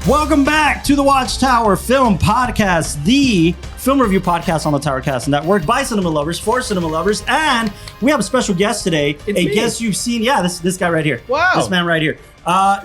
Welcome back to the WatchTower Film Podcast, the film review podcast on the Towercast Network by cinema lovers for cinema lovers, and we have a special guest today. Guest you've seen, this guy right here. Wow, this man right here.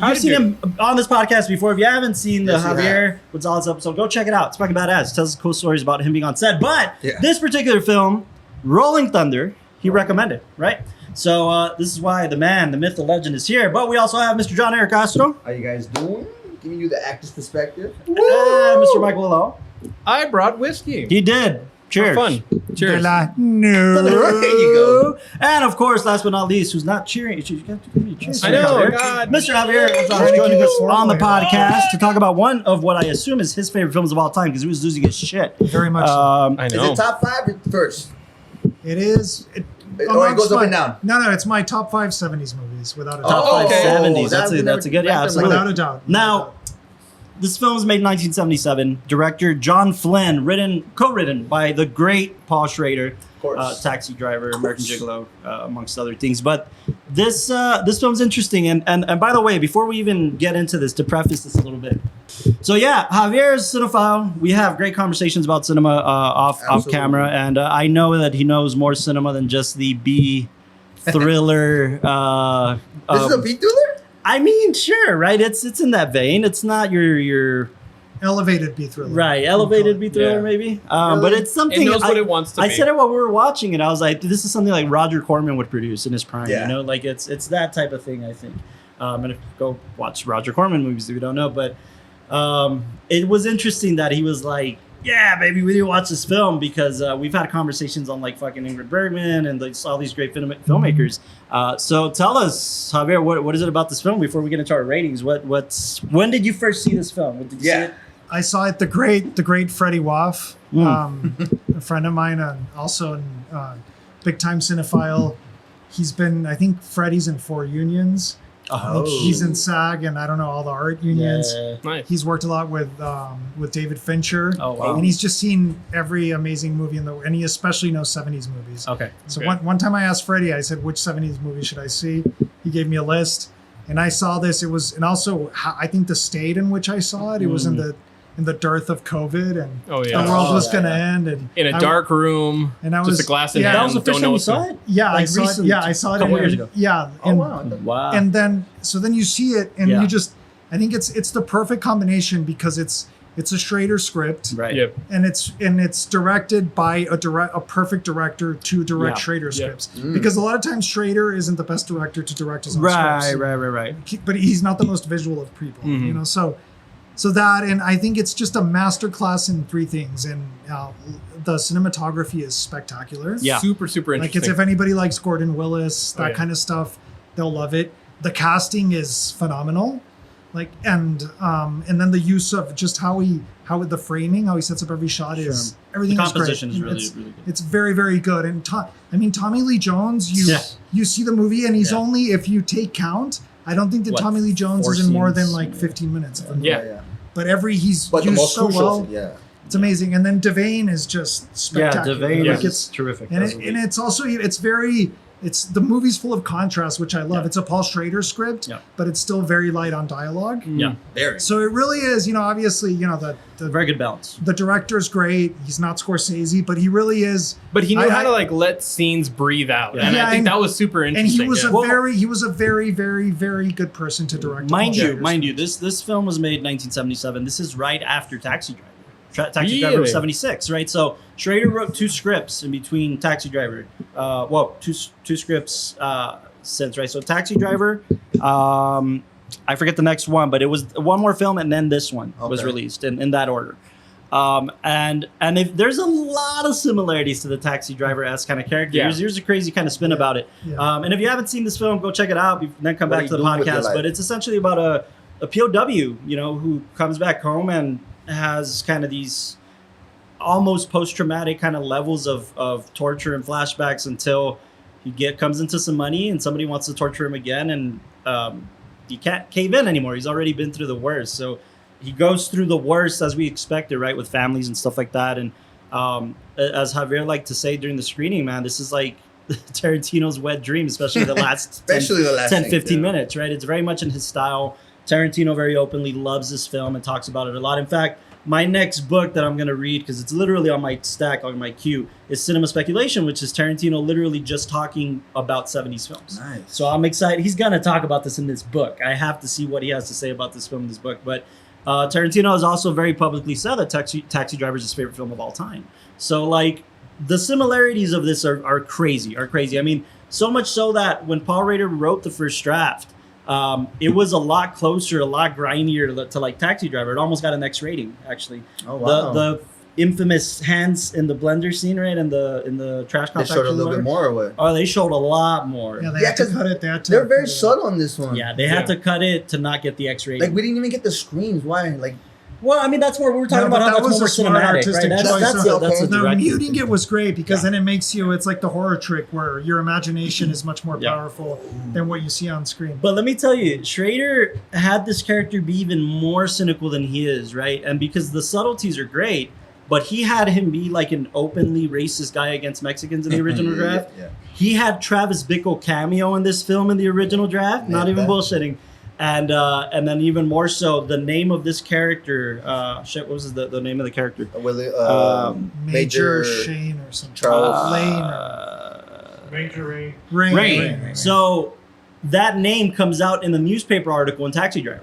You've seen him on this podcast before. If you haven't seen the Javier González episode, go check it out. It's fucking badass. It tells cool stories about him being on set. But this particular film, Rolling Thunder, he recommended, right? So this is why the man, the myth, the legend is here. But we also have Mr. John Eric Castro. How you guys doing? Giving you the actor's perspective. And Mr. Michael Lalo. I brought whiskey. He did. Cheers. For fun. Cheers. No. There you go. And of course, last but not least, who's not cheering. You got to give me a cheers. I know. Javier. God. Mr. Javier González joining us on the podcast to talk about one of what I assume is his favorite films of all time because he was losing his shit. Very much so. I know. Is it top 5 first? It is. Or it goes up and down? No, it's my top 5 70s movies, without a doubt. Top 5 okay. 70s. That's a good, absolutely. Without a doubt. Now, this film was made in 1977. Director John Flynn, co-written by the great Paul Schrader, Taxi Driver, American Gigolo, amongst other things. But this film's interesting. And by the way, before we even get into this, to preface this a little bit. So yeah, Javier's cinephile. We have great conversations about cinema off camera, and I know that he knows more cinema than just the B thriller. This is a B thriller? I mean, sure, right? It's in that vein. It's not your elevated B thriller. Right, elevated B thriller maybe. But it's something. It knows what it wants to be. I said it while we were watching it. I was like, this is something like Roger Corman would produce in his prime. Yeah. You know, like it's that type of thing. I think. And if go watch Roger Corman movies if you don't know, but it was interesting that he was like, yeah, baby, we need to watch this film because we've had conversations on like fucking Ingrid Bergman and like all these great filmmakers. So tell us, Javier, what is it about this film before we get into our ratings? When did you first see this film? Did you see it? I saw it. The great Freddie Waff, a friend of mine, also a big time cinephile. He's been, I think, Freddie's in 4 unions. Oh. He's in SAG and I don't know all the art unions. Yeah. Nice. He's worked a lot with David Fincher. Oh wow! And he's just seen every amazing movie and he especially knows 70s movies. Okay. So one time I asked Freddie, I said, which 70s movie should I see? He gave me a list, and I saw this. It was, and also I think the state in which I saw it. It was in the dearth of COVID, and the world was going to end, and in a dark room, and I was just a glass in hand. That was the first time you saw it? Yeah, I saw it. Yeah, I saw it a couple years ago. Yeah. Wow. And then you see it, and you just, I think it's the perfect combination because it's a Schrader script, right? Yep. And it's directed by a perfect director to direct Schrader scripts, because a lot of times Schrader isn't the best director to direct his own scripts. Right. But he's not the most visual of people, you know. So that, and I think it's just a masterclass in 3 things, and the cinematography is spectacular. Yeah, super interesting. Like, it's, if anybody likes Gordon Willis, that kind of stuff, they'll love it. The casting is phenomenal, like, and then the use of just how the framing, how he sets up every shot is everything. The composition is really good. It's very, very good. And Tommy Lee Jones, you see the movie, and he's only, if you take count, I don't think that Tommy Lee Jones is in more than like 15 minutes of the movie. Yeah. But he's used so well. Yeah. It's amazing. And then Devane is just spectacular. Yeah, Devane is terrific. And it's also, it's the movie's full of contrast, which I love. It's a Paul Schrader script, but it's still very light on dialogue. Yeah, very. So it really is, obviously, the very good balance. The director's great. He's not Scorsese, but he really is. But he knew how to like let scenes breathe out, and I think that was super interesting. And he was a very, very, very good person to direct. Mind you, this film was made in 1977. This is right after Taxi Driver. Taxi Driver was 76, right? So Schrader wrote 2 scripts in between Taxi Driver. Two scripts since, right? So Taxi Driver, I forget the next one, but it was one more film, and then this one was released in that order. And if there's a lot of similarities to the Taxi Driver-esque kind of character. Here's a crazy kind of spin about it. Yeah. And if you haven't seen this film, go check it out. Then come back to the podcast. But it's essentially about a POW, who comes back home and has kind of these almost post-traumatic kind of levels of torture and flashbacks until he comes into some money and somebody wants to torture him again, and he can't cave in anymore. He's already been through the worst. So he goes through the worst as we expected, right, with families and stuff like that. And as Javier liked to say during the screening, man, this is like Tarantino's wet dream, especially the last 10, 15 minutes, right? It's very much in his style Tarantino very openly loves this film and talks about it a lot. In fact, my next book that I'm going to read, because it's literally on my stack, on my queue, is Cinema Speculation, which is Tarantino literally just talking about 70s films. Nice. So I'm excited. He's going to talk about this in this book. I have to see what he has to say about this film in this book. But Tarantino has also very publicly said that Taxi Driver is his favorite film of all time. So, like, the similarities of this are crazy, I mean, so much so that when Paul Schrader wrote the first draft, it was a lot closer, a lot grimier to like Taxi Driver. It almost got an X rating, actually. Oh, wow. The infamous hands in the blender scene, right? In the trash They compactor. showed a little bit more or what? Oh, they showed a lot more. Yeah, they Yeah, had to 'cause cut it. They had to They're very cut it. subtle on this one. Yeah, they had to cut it to not get the X rating. Like, we didn't even get the screams. Why? Like, well, I mean, that's where we were talking No, about but how that that's was more a smart cinematic, artistic right? choice. That's a The direct. muting it was great because then it makes you, it's like the horror trick where your imagination is much more Yeah. powerful than what you see on screen. But let me tell you, Schrader had this character be even more cynical than he is, right? And because the subtleties are great, but he had him be like an openly racist guy against Mexicans in the original draft. Yeah. He had Travis Bickle cameo in this film in the original draft. Not Yeah. even bullshitting. And then even more so, the name of this character, what was the name of the character? Major Major Shane or something. Charles. Lane. Or Major Ray. Rain. Rain. So that name comes out in the newspaper article in Taxi Driver.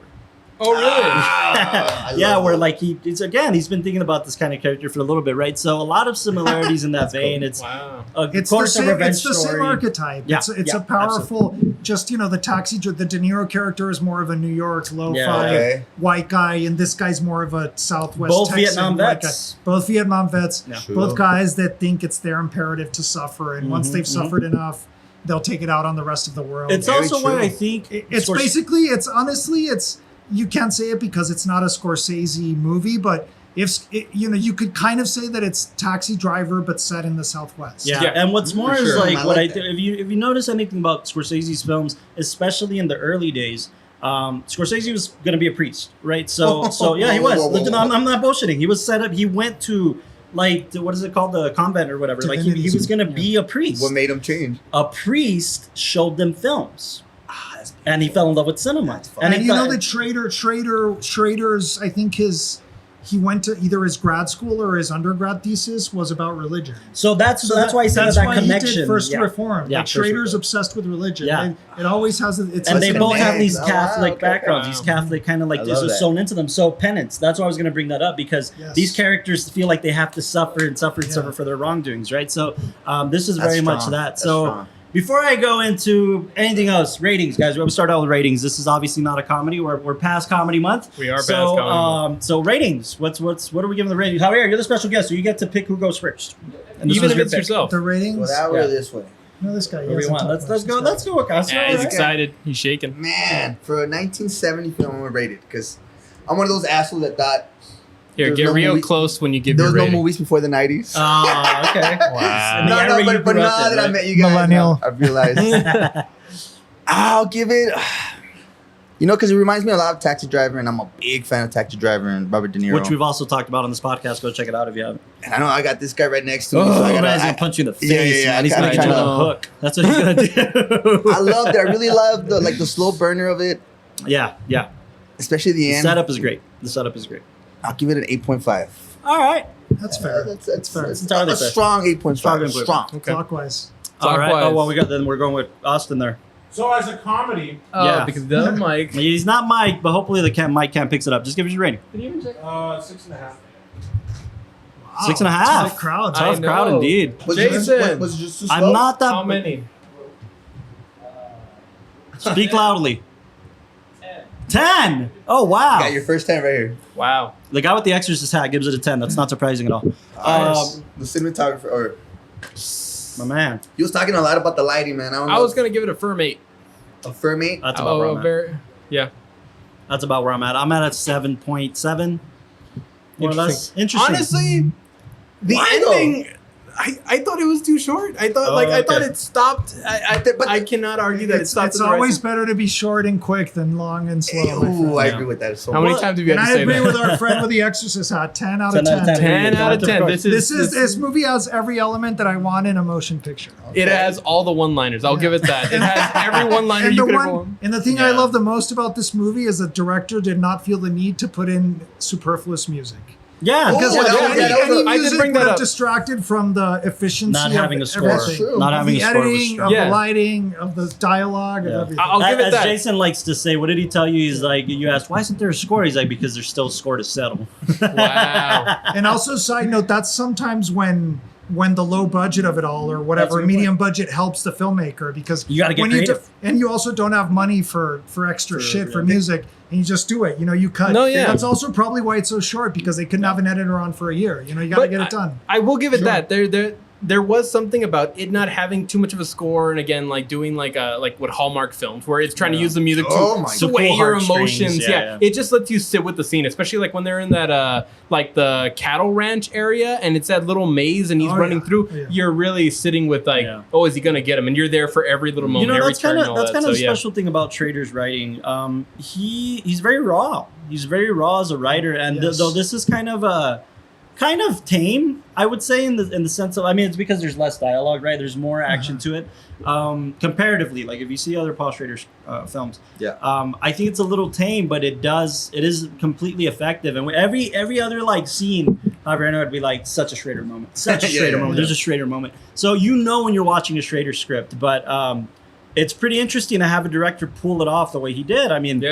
Oh, really? I Yeah, love where it. like he's been thinking about this kind of character for a little bit, right? So a lot of similarities in that vein. cool. It's Wow. of It's course the a same. revenge It's the same story. archetype. Yeah, It's yeah, a powerful. Just the the De Niro character is more of a New York lo-fi Yeah. Okay. white guy, and this guy's more of a Southwest. Both Texan Vietnam white vets. guy. Both Vietnam vets. Yeah. True. Both guys that think it's their imperative to suffer, and once Mhm, they've mhm. suffered enough, they'll take it out on the rest of the world. It's Very also why true. I think It's Scors- basically, it's honestly, it's, you can't say it because it's not a Scorsese movie, but you could kind of say that it's Taxi Driver but set in the Southwest. Yeah. Yeah. And what's more For is sure. like I what like I that. if you notice anything about Scorsese's films, especially in the early days, Scorsese was going to be a priest, right? So yeah, he was. Whoa, whoa, whoa, whoa. I'm not bullshitting. He was set up. He went to what is it called, the convent or whatever. Like he Divinity was going to school, be a priest. What made him change? A priest showed them films, and he fell in love with cinema. And he you know thought- that Schrader's, I think he went to either his grad school or his undergrad thesis was about religion. so that's why I said that's that why connection. he did First yeah. Reform. Yeah, Like First Schrader's Reform. obsessed with religion. Yeah. It always has. It's And they like both a- have these Oh, wow, Catholic okay. backgrounds. Wow. These Catholic kind of like I this love was that. sewn into them. So penance. That's why I was going to bring that up because Yes. these characters feel like they have to suffer and suffer and Yeah. suffer for their wrongdoings, right? So this is That's very much strong. that. That's So strong. before I go into anything else, ratings, guys. We'll start out with ratings. This is obviously not a comedy. We're past comedy month. We are so, past comedy month. So ratings. What are we giving the ratings? Javier, you're the special guest, so you get to pick who goes first. And this Even was if your it's pick. yourself. the ratings. Well, that way Yeah. or this way. No, this guy. he Whatever you hasn't want. talked Let's much. go. Let's go with us. Yeah, he's Okay. excited. He's shaking. Man, for a 1970 film, I'm gonna rate it because I'm one of those assholes that thought Here, There's get no real movie- close when you give there your was no rating. movies before the 90s. Oh, okay. Wow. In the era no, you but grew now up in, that I right? met you guys, Millennial. I realized I'll give it. Because it reminds me a lot of Taxi Driver, and I'm a big fan of Taxi Driver and Robert De Niro. Which we've also talked about on this podcast. Go check it out if you haven't. And I know I got this guy right next to me. Oh, so I man, gotta, he's gonna punch you in the face. Yeah, man. He's I gonna kinda get you on tryna- the hook. That's what he's gonna do. I loved it. I really loved the slow burner of it, Yeah. especially the The end. setup is great. The setup is great. I'll give it an 8.5. All right. That's fair. That's fair. It's entirely a fair. strong 8.5. Strong 8.5. Strong. Okay. Clockwise. All right. Clockwise. Oh well, we got then. We're going with Austin there. So as a comedy, Oh, Yeah. because the mic. He's not Mike, but hopefully the mic cam picks it up. Just give us your rating. 6.5. 6.5. Tough crowd. I Tough crowd know. indeed. Was it just, Jason. was it just too slow? I'm not that. How many? Speak loudly. 10. Oh wow. Got your first 10 right here. Wow. The guy with the Exorcist hat gives it a 10. That's not surprising at all. The cinematographer, or My man. he was talking a lot about the lighting, man. I don't know. I was going to give it a firm 8. a firm 8. That's about where I'm at. Yeah. That's about where I'm at. I'm at a 7.7. More or less. Interesting. Honestly, the Why, though? ending, I thought it was too short. I thought I thought it stopped. But I cannot argue that it stopped. It's always better to be short and quick than long and slow. Ooh, I agree with that. So how many times have you and had to I say agree that? with our friend with the Exorcist hat. 10 out of 10. 10 out of 10. This movie has every element that I want in a motion picture. It has all the one-liners. I'll give it that. It has every one-liner you could ever want. And the thing I love the most about this movie is the director did not feel the need to put in superfluous music. Yeah, Because I any did music bring would that have up. distracted from the efficiency not having a of score, everything. not having the a score was editing, strong. of the lighting, of the dialogue, of everything. I'll give it As that. Jason likes to say, what did he tell you? He's like, you asked, why isn't there a score? He's like, because there's still a score to settle. Wow. And also, side note, that's sometimes when the low budget of it all or whatever medium budget helps the filmmaker because You gotta get when creative. and you also don't have money for extra shit for music and you just do it. You cut. No, yeah. That's also probably why it's so short because they couldn't have an editor on for a year. You got to But get it done. I will give it that. There was something about it not having too much of a score, and again, like doing like what Hallmark films, where it's trying to use the music Oh to my sway God. your Heartstrings, emotions. yeah. It just lets you sit with the scene, especially like when they're in that like the cattle ranch area, and it's that little maze, and he's running through. Yeah. You're really sitting with like, oh, is he gonna get him? And you're there for every little moment, every that's turn, kind and all of that. a special thing about Schrader's writing. He's very raw. He's very raw as a writer, and though this is kind of tame, I would say, in the sense of, I mean, it's because there's less dialogue, right? There's more action to it, comparatively. Like if you see other Paul Schrader films, I think it's a little tame, but it is completely effective. And every other like scene, Javier, I know it'd be like such a Schrader moment, such a Schrader moment. There's a Schrader moment, so when you're watching a Schrader script, but it's pretty interesting to have a director pull it off the way he did. I mean,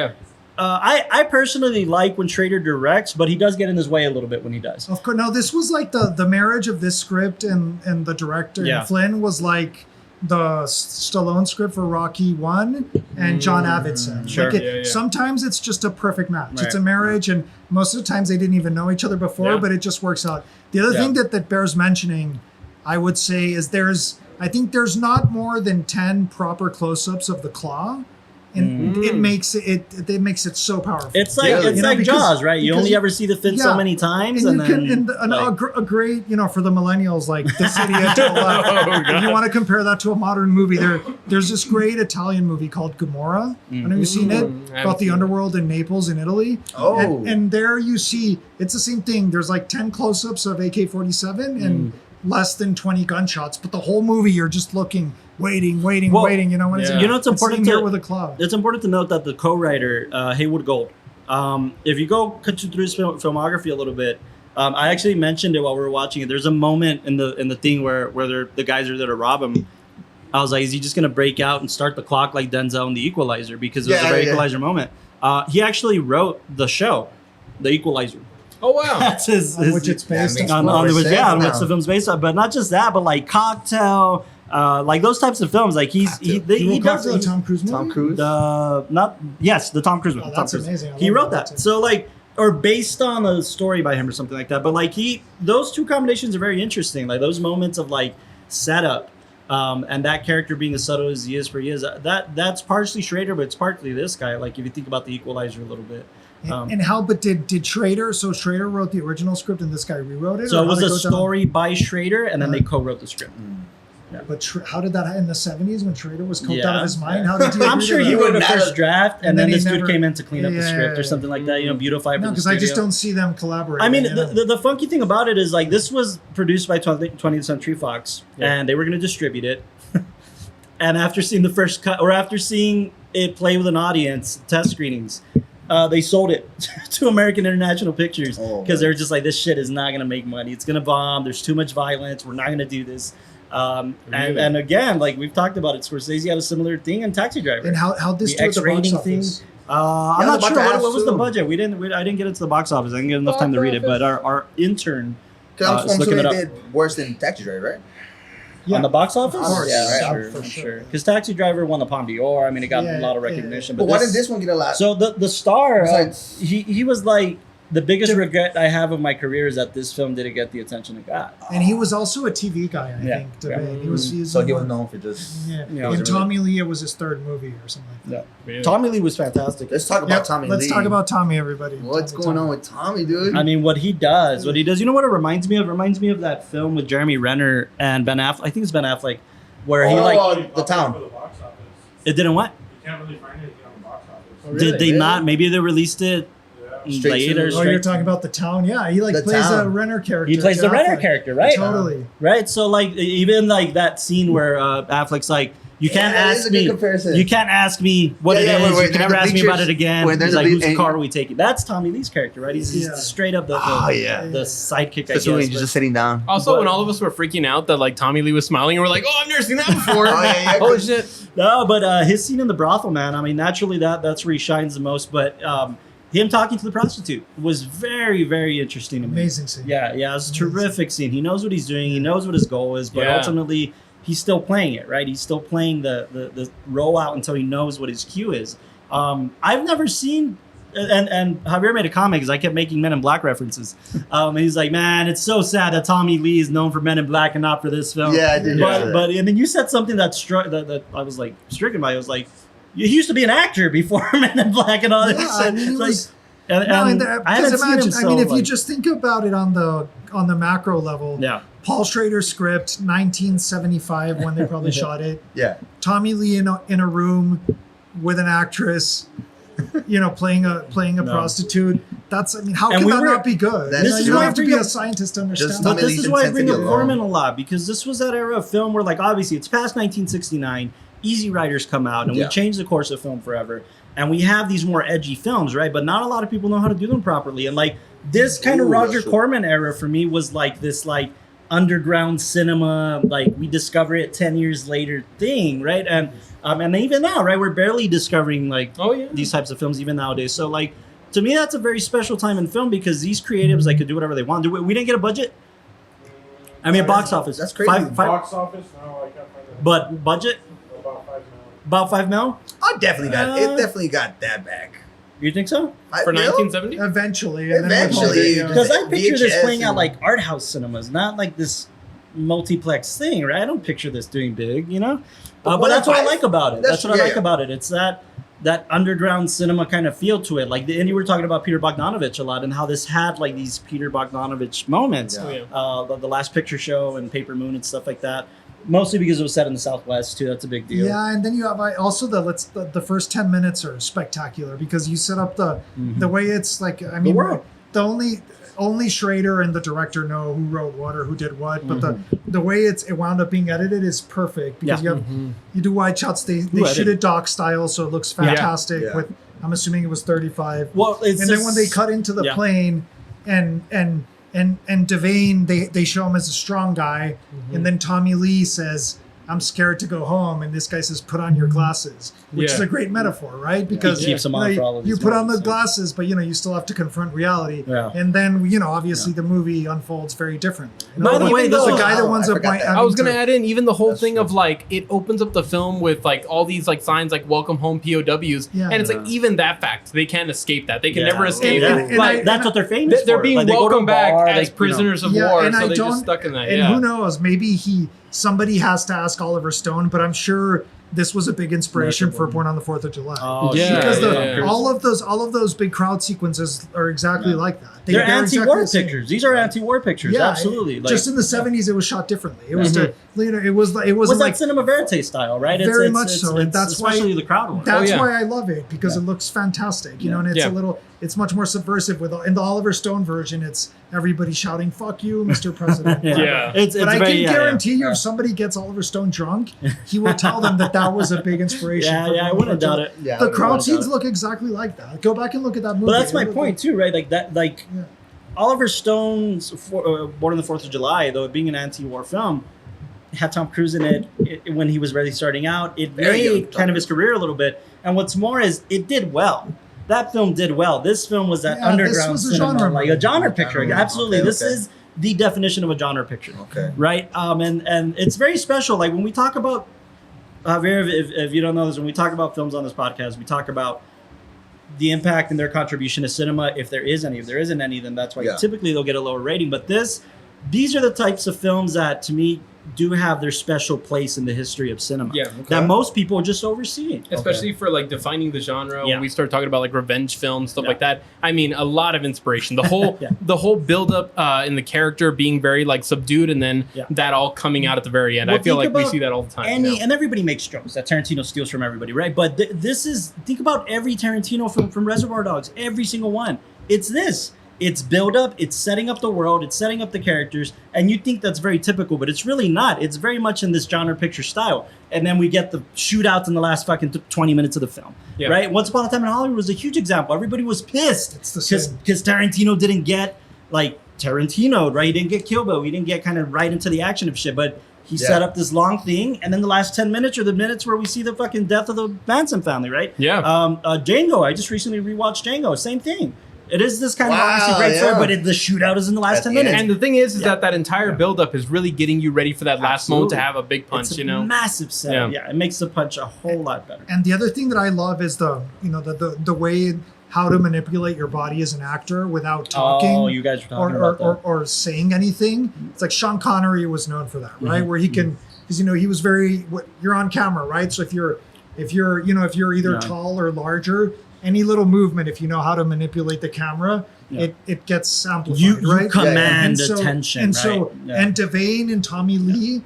I personally like when Schrader directs, but he does get in his way a little bit when he does. Of course, no. This was like the marriage of this script and the director. And Flynn was like the Stallone script for Rocky 1 and John Avildsen. Sure. Sometimes it's just a perfect match. Right. It's a marriage, and most of the times they didn't even know each other before, but it just works out. The other thing that bears mentioning, I would say, is I think there's not more than 10 proper close-ups of the claw. And it makes it so powerful. It's like Jaws, right? You only ever see the fin so many times, and a great, for the millennials, like this idiot to the left. If you want to compare that to a modern movie, there's this great Italian movie called Gomorrah. I know you've seen it about the underworld in Naples in Italy. And there you see it's the same thing. There's like 10 close-ups of AK-47 and less than 20 gunshots, but the whole movie you're just looking, waiting. It's important here with a club. It's important to note that the co-writer Haywood Gold, if you go through his filmography a little bit, I actually mentioned it while we were watching it. There's a moment in the thing where the guys are there to rob him. I was like, is he just gonna break out and start the clock like Denzel in The Equalizer, because it was a very Equalizer moment. He actually wrote the show, The Equalizer. Oh wow! That's his which it's based on which the film's based on. But not just that, but like Cocktail, like those types of films. Like he does the Tom Cruise movie. Tom Cruise. The Tom Cruise movie. That's amazing. He wrote that. So like, or based on a story by him or something like that. But like those two combinations are very interesting. Like those moments of like setup. And that character being as subtle as he is that's partially Schrader, but it's partly this guy. Like if you think about The Equalizer a little bit. Did Schrader? So Schrader wrote the original script, and this guy rewrote it. So it was a story by Schrader, and then they co-wrote the script. Yeah. But how did that in the 70s when Schrader was coked out of his mind? How did he? I'm sure he wrote a first draft, and then this dude came in to clean up the script or something like that. Beautify. No, because I just don't see them collaborating. I mean, the funky thing about it is like this was produced by 20th Century Fox, and they were going to distribute it. And after seeing the first cut, or after seeing it play with an audience, test screenings, they sold it to American International Pictures because they were just like, this shit is not going to make money. It's going to bomb. There's too much violence. We're not going to do this. And again, like we've talked about it, Scorsese had a similar thing in Taxi Driver. And how this do at the box office? I'm not sure what was the budget. I didn't get into the box office. I didn't get enough time to read it. But our intern I'm looking it up. did worse than Taxi Driver, right? On the box office? Of course. Yeah, right. For sure. Because Taxi Driver won the Palme d'Or. I mean, it got a lot of recognition. But why did this one get a lot? So the star, he was like, the biggest regret I have of my career is that this film didn't get the attention it got. And he was also a TV guy, I Yeah. think. Yeah. He was So he was known for just. Yeah. Yeah. And Tommy Lee, it was his third movie or something like that. Yeah. Yeah. Tommy Lee was fantastic. Let's talk about Yep, Tommy let's Lee. talk about Tommy, everybody. What's Tommy, going Tommy. on with Tommy, dude? I mean, what he does. You know what it reminds me of? It reminds me of that film with Jeremy Renner and Ben Affleck. I think it's Ben Affleck, where he The Town. For the box office. it didn't what? You can't really find anything on the box office. Oh, really? Did they not? Maybe they released it Yeah. Straight later. to- Oh, you're talking about The Town? Yeah, he The plays a Town. Renner character. He plays the Ben Renner Affleck. character, right? Totally. Right. So like even like that scene where Affleck's like, you can't that is ask a good me. comparison. You can't ask me what Yeah, it yeah, is. wait, You there's can never the ask me about bleachers it again. where there's He's a like, whose ble- car are we taking? That's Tommy Lee's character, right? He's Yeah. straight up the Oh, yeah. the sidekick. I Especially when guess, he's but- just sitting down. Also, But- when all of us were freaking out that like Tommy Lee was smiling, and we're like, "Oh, I've never seen that before." Oh, yeah, Holy shit! No, but his scene in the brothel, man. I mean, naturally that's where he shines the most. But him talking to the prostitute was very, very interesting to me. Amazing scene. Yeah, it was a terrific scene. He knows what he's doing. He knows what his goal is, but Yeah. ultimately, he's still playing it, right? He's still playing the roll out until he knows what his cue is. I've never seen, and Javier made a comment because I kept making Men in Black references. He's like, man, it's so sad that Tommy Lee is known for Men in Black and not for this film. Yeah, I did hear that. But and then you said something that struck that I was like stricken by. I was like, he used to be an actor before Men in Black and all this. Yeah, I mean, he It's like, was- and No, and I haven't because seen him, imagine, so, I mean, if you like- just think about it on the macro level, yeah. Paul Schrader script, 1975, when they probably shot it. Yeah. Tommy Lee in a room with an actress, playing a No. prostitute. That's, I mean, how And can we that were- not be good? This You is don't why I have to bring be a up- scientist to understand Just that. But Tommy this Lee's is why I bring up intensity Corman alone. a lot, because this was that era of film where, like, obviously it's past 1969, Easy Riders come out, and Yeah. we changed the course of film forever. And we have these more edgy films, right? But not a lot of people know how to do them properly. And, like, this kind of Ooh, Roger that's true. Corman era for me was like this, like, underground cinema, like, we discover it 10 years later thing, right? And even now, right, we're barely discovering, like, Oh yeah. these types of films even nowadays. So, like, to me, that's a very special time in film because these creatives, like, could do whatever they want. We didn't get a budget. I mean, box office. That's crazy. Box office? No, I can't find it. But budget About 5 million. about 5 mil. I definitely got it. Uh, Definitely got that back. You think so? For Mil? 1970. Eventually. And Eventually. Then Because I picture this VHS playing out and- like art house cinemas, not like this multiplex thing, right? I don't picture this doing big, you know. But what that's if what I I- like about it. that's- That's what I like yeah. about it. It's that underground cinema kind of feel to it. Like, and you were talking about Peter Bogdanovich a lot and how this had like these Peter Bogdanovich moments. Yeah. Oh, yeah. The Last Picture Show and Paper Moon and stuff like that. Mostly because it was set in the Southwest too. That's a big deal. Yeah, and then you have also the first 10 minutes are spectacular because you set up the way it's like, I mean, world. the only Schrader and the director know who wrote what or who did what, but the way it wound up being edited is perfect because Yeah. you do wide shots. They shoot edited? it doc style, so it looks fantastic. Yeah. With I'm assuming it was 35. Well, it's And then when they cut into the yeah. plane and Devane, they show him as a strong guy, and then Tommy Lee says, "I'm scared to go home," and this guy says, "Put on your glasses," which is Yeah. a great metaphor, right? Because He keeps them on for all of you these put on the moments, yeah. glasses, but you still have to confront reality. Yeah. And then obviously the movie unfolds very differently. By the way, the though- guy that winds I up forgot that. I was gonna to- add in even the whole That's thing true. of like it opens up the film with like all these like signs like welcome home POWs, Yeah. and it's like even that fact they can't escape that they can Yeah. never escape Yeah. it. And Like, That's what they're famous for. they're being Like, they go to a welcomed back bar, as they, you know, prisoners of Yeah, war, and so I they don't- just stuck in that. And Yeah. who knows? Maybe somebody has to ask Oliver Stone, but I'm sure this was a big inspiration for Born on the 4th of July. Oh, Yeah, shit. Because yeah. all of those big crowd sequences are exactly like that. They're exactly anti-war the same. pictures. These are anti-war pictures. Yeah, Absolutely. Like, just in the 70s, it was shot differently. It was it was it was like like cinema verite style, right? Very much so, and that's why- especially the crowd one. that's yeah. why I love it because it looks fantastic, and it's Yeah. it's much more subversive. In the Oliver Stone version, it's everybody shouting "fuck you, Mr. President." Yeah. It's But I very, can yeah, guarantee you, yeah. if somebody gets Oliver Stone drunk, he will tell them that was a big inspiration. Yeah, for yeah, I Born wouldn't on doubt July. it. Yeah, The I crowd wouldn't doubt scenes it. look exactly like that. Go back and look at that movie. But that's my It look point too, right? Like that, like Yeah. Oliver Stone's Born on the 4th of July, though it being an anti-war film, had Tom Cruise in it when he was really starting out. It Very young made kind of his career a little bit. And what's more is it did well. That film did well. This film was that Yeah, this underground was a cinema, genre like movie. a genre picture. movie. Absolutely, Okay, this okay. is the definition of a genre picture. Okay. Right? And it's very special. Like when we talk about Javier, if you don't know this, when we talk about films on this podcast, we talk about the impact and their contribution to cinema, if there is any. If there isn't any, then that's why typically they'll get a lower rating. But these are the types of films that, to me, do have their special place in the history of cinema. Yeah, that most people just oversee. Especially for like defining the genre. Yeah. When we start talking about like revenge films, stuff like that. I mean, a lot of inspiration. The whole the whole build up in the character being very like subdued, and then that all coming out at the very end. Well, I feel like we about see that all the time. And everybody makes jokes that Tarantino steals from everybody, right? But think about every Tarantino film from Reservoir Dogs, every single one. It's this. It's build up, it's setting up the world, it's setting up the characters, and you think that's very typical, but it's really not. It's very much in this genre picture style. And then we get the shootouts in the last fucking 20 minutes of the film, right? Once Upon a Time in Hollywood was a huge example. Everybody was pissed because Tarantino didn't get like Tarantino, right? He didn't get Kill Bill. He didn't get kind of right into the action of shit, but he set up this long thing, and then the last 10 minutes are the minutes where we see the fucking death of the Manson family, right? Yeah. Django, I just recently rewatched Django, same thing. It is this kind of obviously great story, but the shootout is in the last 10 minutes. And the thing is that entire buildup is really getting you ready for that last moment to have a big punch. It's a massive setup. Yeah, it makes the punch a whole lot better. And the other thing that I love is the way how to manipulate your body as an actor without talking. Oh, you guys are talking about that. Or saying anything. It's like Sean Connery was known for that, right? Where he can, because he was very. You're on camera, right? So if you're either tall or larger, any little movement, if you know how to manipulate the camera, it gets amplified, right? You command attention, and Devane and Tommy Lee,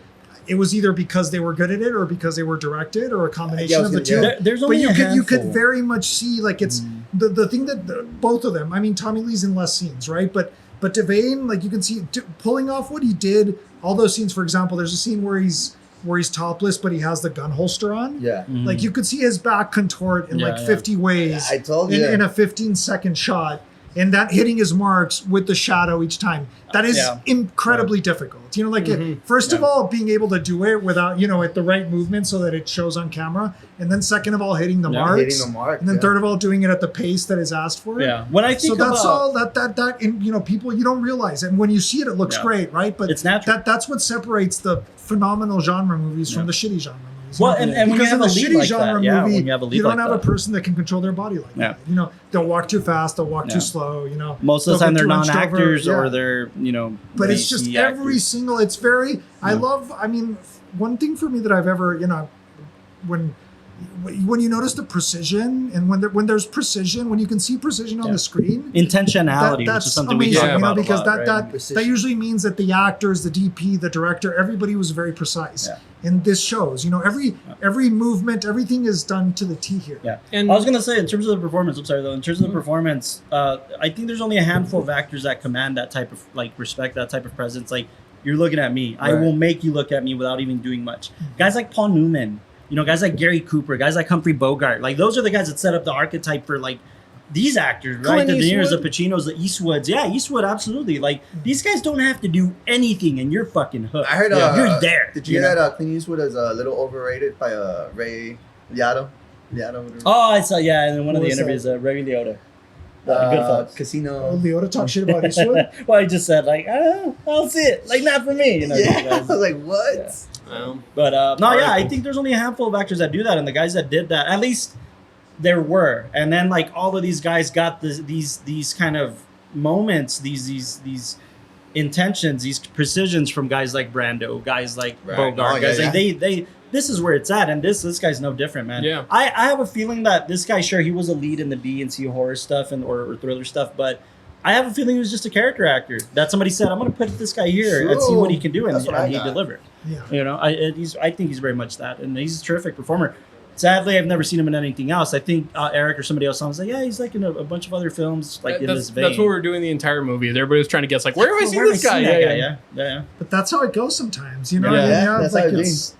it was either because they were good at it or because they were directed or a combination of the two. There's only you could very much see like it's the thing that both of them. I mean, Tommy Lee's in less scenes, right? But Devane, like you can see pulling off what he did. All those scenes, for example, there's a scene where he's topless, but he has the gun holster on. Yeah. Like you could see his back contort in 50 ways. I told you. In a 15-second shot. And that hitting his marks with the shadow each time. That is incredibly difficult. First of all, being able to do it without, at the right movement so that it shows on camera. And then second of all, hitting the marks. And then third of all, doing it at the pace that is asked for. Yeah. When I think that's all and people, you don't realize it. And when you see it, it looks great, right? But it's natural. That's what separates the phenomenal genre movies from the shitty genre movies. Well, and when you have a lead like that, movie, you don't have a person that can control their body like that. They'll walk too fast, they'll walk too slow. Most of the time they're non-actors or they're But it's just every single. It's very. I love. I mean, one thing for me that I've ever when you notice the precision and when there's precision, when you can see precision on the screen, intentionality, that's which is something amazing, we talk about because a lot, that usually means that the actors, the DP, the director, everybody was very precise. And this shows, every movement, everything is done to the T here. Yeah. And I was gonna say, in terms of the performance, in terms of the performance, I think there's only a handful of actors that command that type of respect, that type of presence. Like, you're looking at me, I will make you look at me without even doing much. Guys like Paul Newman. Guys like Gary Cooper, guys like Humphrey Bogart, like those are the guys that set up the archetype for like these actors, right? The De Niro's, the Pacinos, the Eastwoods. Yeah, Eastwood, absolutely. Like these guys don't have to do anything, and you're fucking hooked. I heard you're there. Did you hear that Clint Eastwood is a little overrated by Ray Liotta? Oh, I saw. Yeah, in one of the interviews, Ray Liotta. Good thoughts. Casino. Liotta talk shit about Eastwood. Well, he just said like, I'll see it. Like not for me. I was like, what? Yeah. But I think there's only a handful of actors that do that, and the guys that did that, at least there were. And then like all of these guys got these kind of moments, these intentions, these precisions from guys like Brando, guys like Bogart, guys like they. This is where it's at, and this guy's no different, man. Yeah. I have a feeling that this guy, sure, he was a lead in the B and C horror stuff or thriller stuff, but I have a feeling he was just a character actor. That somebody said, I'm going to put this guy here and see what he can do, and he delivered. Yeah. I think he's very much that, and he's a terrific performer. Sadly, I've never seen him in anything else. I think Eric or somebody else was like, yeah, he's like in a bunch of other films, like in this vein. That's what we're doing the entire movie. Everybody was trying to guess, like, where have I seen this guy? Yeah. But that's how it goes sometimes, that's like it's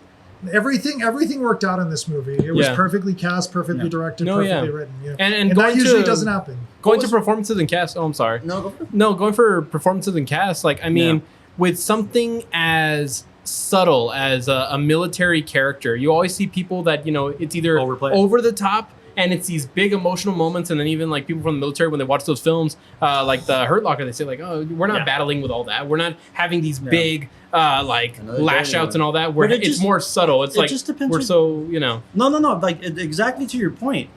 everything worked out in this movie. It was perfectly cast, perfectly directed, perfectly written. And that usually doesn't happen. Going to performances and cast. Oh, I'm sorry. Going for performances and cast. Like, I mean, with something as subtle as a military character, you always see people that it's either over the top, and it's these big emotional moments, and then even like people from the military when they watch those films, like the Hurt Locker, they say like, oh, we're not battling with all that. We're not having these big lash outs and all that. Where it's more subtle. It's like just depends we're so No. Like exactly to your point.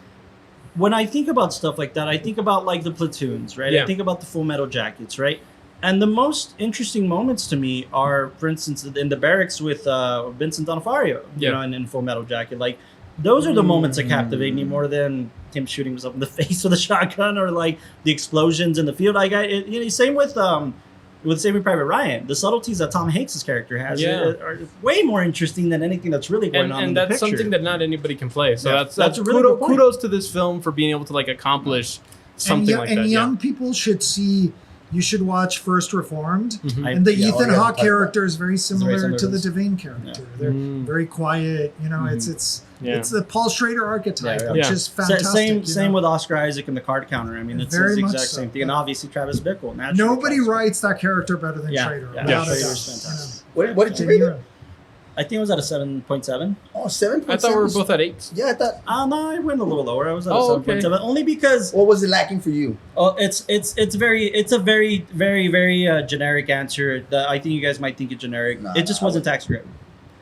when I think about stuff like that, I think about like the platoons, right? Yeah. I think about the Full Metal Jackets, right? And the most interesting moments to me are, for instance, in the barracks with Vincent D'Onofrio, you know, in Full Metal Jacket. Like, those are the moments that captivate me more than him shooting himself in the face with a shotgun or like the explosions in the field. Same with Saving Private Ryan. The subtleties that Tom Hanks' character has are way more interesting than anything that's really going on in the picture. And that's something that not anybody can play. So that's a really good point. Kudos to this film for being able to like accomplish something like that. And young people should see. You should watch First Reformed, Mm-hmm. and the Ethan Hawke character is very similar to the Devane character. Yeah. They're very quiet. You know, it's the Paul Schrader archetype, which is fantastic. Same with Oscar Isaac and the card counter. I mean, it's Very the much exact so. same thing, and obviously Travis Bickle. Naturally, Nobody writes that character better than Schrader. Yeah, without a Schrader's doubt, fantastic. What did you rate it? I think it was at a 7.7. Oh, 7.7. I thought we were both at 8. Yeah, I thought. No, I went a little lower. I was at a Oh, 7.7, okay. only because What was it lacking for you? it's a very generic answer that I think you guys might think it generic. Nah, it just wasn't Taxi Driver.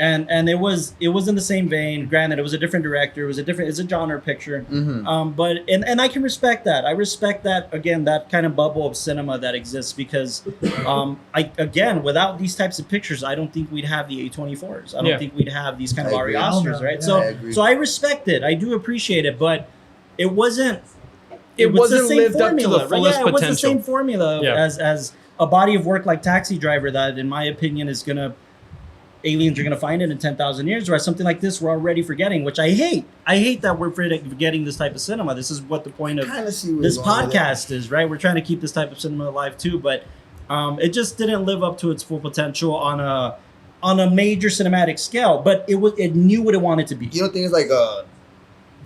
And it was in the same vein. Granted, it was a different director. It's a genre picture. Mm-hmm. But I can respect that. I respect that, again, that kind of bubble of cinema that exists because without these types of pictures, I don't think we'd have the A24s. I don't think we'd have these kind of I Ari agree. Asters, right? Yeah, I agree. So I respect it. I do appreciate it, but it wasn't. It was wasn't the same lived up to formula, the right? fullest Yeah, it was the potential. same formula as a body of work like Taxi Driver that, in my opinion, is gonna. Aliens are going to find it in 10,000 years, whereas something like this we're already forgetting, which I hate. I hate that we're forgetting this type of cinema. This is what the point of this podcast is, right? We're trying to keep this type of cinema alive too, but it just didn't live up to its full potential on a major cinematic scale. But it knew what it wanted to be. You don't think it's like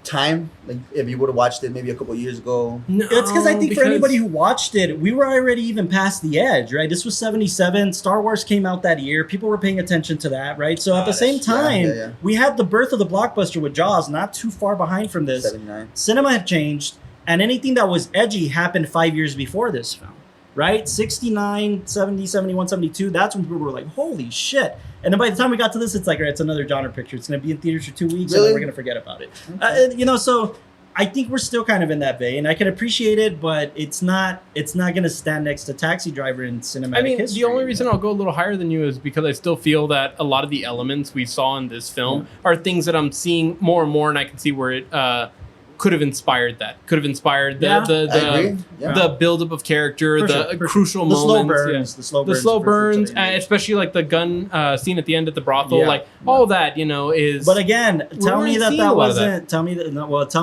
time? Like if you would have watched it maybe a couple years ago? No, It's because I think for anybody who watched it, we were already even past the edge, right? This was 77. Star Wars came out that year. People were paying attention to that, right? So at the same time, we had the birth of the blockbuster with Jaws, not too far behind from this. 79. Cinema had changed, and anything that was edgy happened 5 years before this film, right? 69, 70, 71, 72, that's when people were like, holy shit. And then by the time we got to this, it's like, all right, it's another genre picture. It's going to be in theaters for 2 weeks, and then we're going to forget about it. Okay. So I think we're still kind of in that vein. I can appreciate it, but it's not going to stand next to Taxi Driver in cinematic history. The only reason I'll go a little higher than you is because I still feel that a lot of the elements we saw in this film are things that I'm seeing more and more, and I can see where it could have inspired that. Could have inspired the buildup of character, crucial moments. The slow burns, especially like the gun scene at the end at the brothel. Yeah. Like all that, is. But again, tell me that wasn't. That. Tell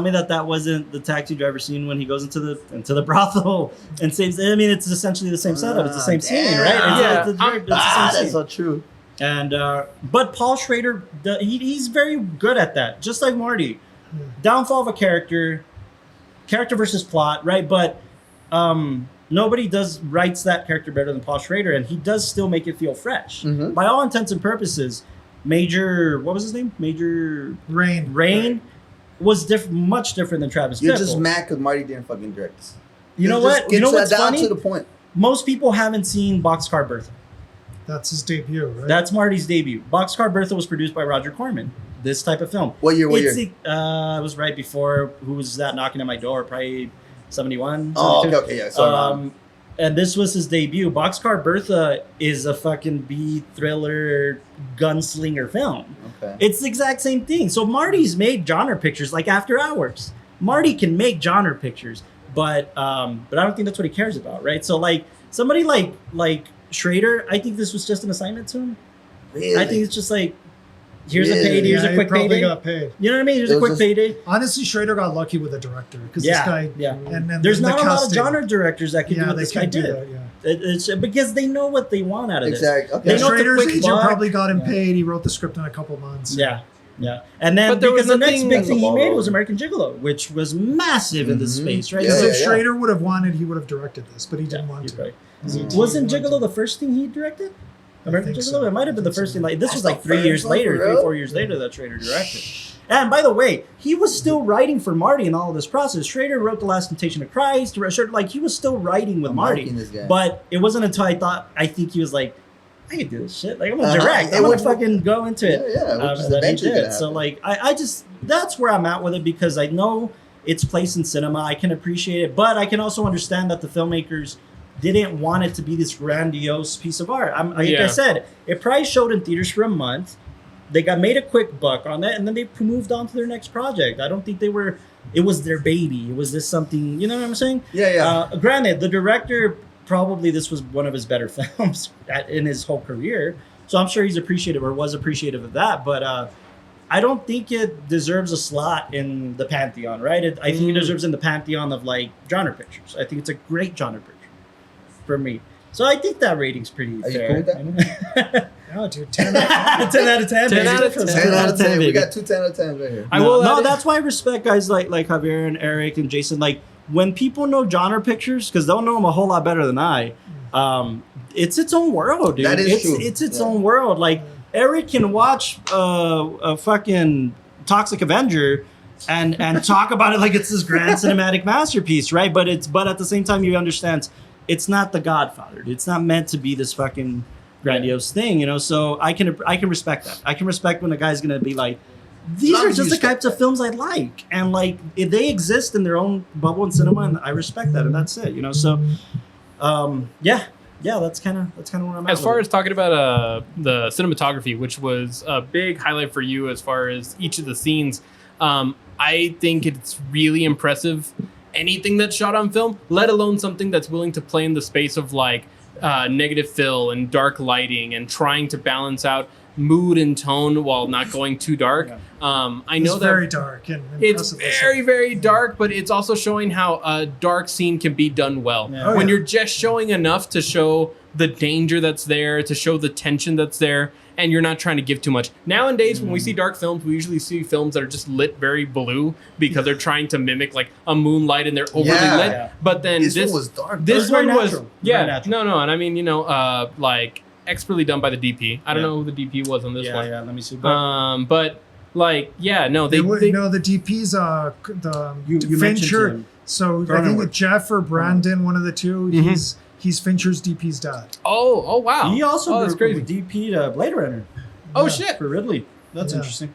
me that wasn't the Taxi Driver scene when he goes into the brothel and saves. I mean, it's essentially the same setup. It's the same scene, right? It's the same That's scene. so true. And but Paul Schrader, he's very good at that, just like Marty. Downfall of a character versus plot, right? But nobody writes that character better than Paul Schrader, and he does still make it feel fresh. Mm-hmm. By all intents and purposes, what was his name? Major Rain was much different than Travis Bickle. You're just mad because Marty didn't fucking direct this. You know what? You know what's down funny? to the point. Most people haven't seen Boxcar Bertha. That's his debut, right? That's Marty's debut. Boxcar Bertha was produced by Roger Corman. This type of film. What year? It was right before. Who was that knocking at my door? Probably 71. Oh, 72. okay, yeah. So, and this was his debut. Boxcar Bertha is a fucking B thriller gunslinger film. Okay. It's the exact same thing. So Marty's made genre pictures like After Hours. Marty can make genre pictures, but I don't think that's what he cares about, right? So like somebody like Schrader, I think this was just an assignment to him. Really? I think it's just like, here's a payday. Here's a quick he probably payday. got paid. You know what I mean? Here's a quick payday. Honestly, Schrader got lucky with the director because this guy. Yeah. And there's the not a lot of casting. genre directors that can do what this guy did. That, It's because they know what they want out of this. Exactly. Okay. They know Schrader's it's a quick agent buck. probably got him paid. He wrote the script in a couple months. Yeah. And then But there because was the next nothing- big thing he made was American Gigolo, which was massive in this space, right? Yeah, So If Schrader would have wanted, he would have directed this, but he didn't want you're to. right. He Wasn't wanted Gigolo to. the first thing he directed? American think Gigolo? so. It might have been the I think first so. thing. Like this was That's like the 3 years first one, later, for real? 4 years later that Schrader directed. And by the way, he was still writing for Marty in all of this process. Schrader wrote The Last Temptation of Christ. Like he was still writing with I'm Marty. liking this guy. But it wasn't until I think he was like, I can do this shit. Like I'm gonna direct. I'm gonna fucking go into it. Yeah, which is that he eventually did. gonna So happen. like I just that's where I'm at with it because I know its place in cinema. I can appreciate it, but I can also understand that the filmmakers didn't want it to be this grandiose piece of art. Like I said, it probably showed in theaters for a month. They made a quick buck on that, and then they moved on to their next project. I don't think it was their baby. It was this something, you know what I'm saying? Yeah. Granted, the director, probably this was one of his better films in his whole career. So I'm sure he's appreciative or was appreciative of that. But I don't think it deserves a slot in the pantheon, right? I think it deserves in the pantheon of like genre pictures. I think it's a great genre picture for me. So I think that rating's pretty fair. You cool with that? No, dude, 10 out of 10. 10 out of 10. 10 out of 10. 10 out of 10. We baby. got 2 10 out of 10 right here. I will No, add- that's why I respect guys like Javier and Eric and Jason. Like when people know genre pictures, because they'll know them a whole lot better than I. It's its own world, dude. That is true. It's its own world. Like Eric can watch a fucking Toxic Avenger and talk about it like it's this grand cinematic masterpiece, right? But at the same time, you understand it's not The Godfather. It's not meant to be this fucking grandiose thing, you know. So I can respect that. I can respect when a guy's gonna be like, these are just the types of films I like, and like if they exist in their own bubble in cinema, and I respect that, and that's it, you know. So, that's kind of where I'm at. As far as talking about the cinematography, which was a big highlight for you as far as each of the scenes, I think it's really impressive. Anything that's shot on film, let alone something that's willing to play in the space of like negative fill and dark lighting and trying to balance out mood and tone while not going too dark. I know It's that very dark and it's impressively so. very, very dark, but it's also showing how a dark scene can be done well. Yeah. When you're just showing enough to show the danger that's there, to show the tension that's there, and you're not trying to give too much. Nowadays, when we see dark films, we usually see films that are just lit very blue because they're trying to mimic like a moonlight and they're overly lit. Yeah. But then This one was dark. This It was very one was natural. Very natural. no, and I mean, like expertly done by the DP. I don't know who the DP was on this one. Yeah, let me see. But like, yeah, no, They, they no, the DP's the You mentioned Fincher. him. So I Cronenberg. think Jeff or Brandon, one of the two, he's Fincher's DP's dad. Oh wow. He also that's crazy. DP'd Blade Runner. Oh shit. For Ridley. That's Yeah. interesting.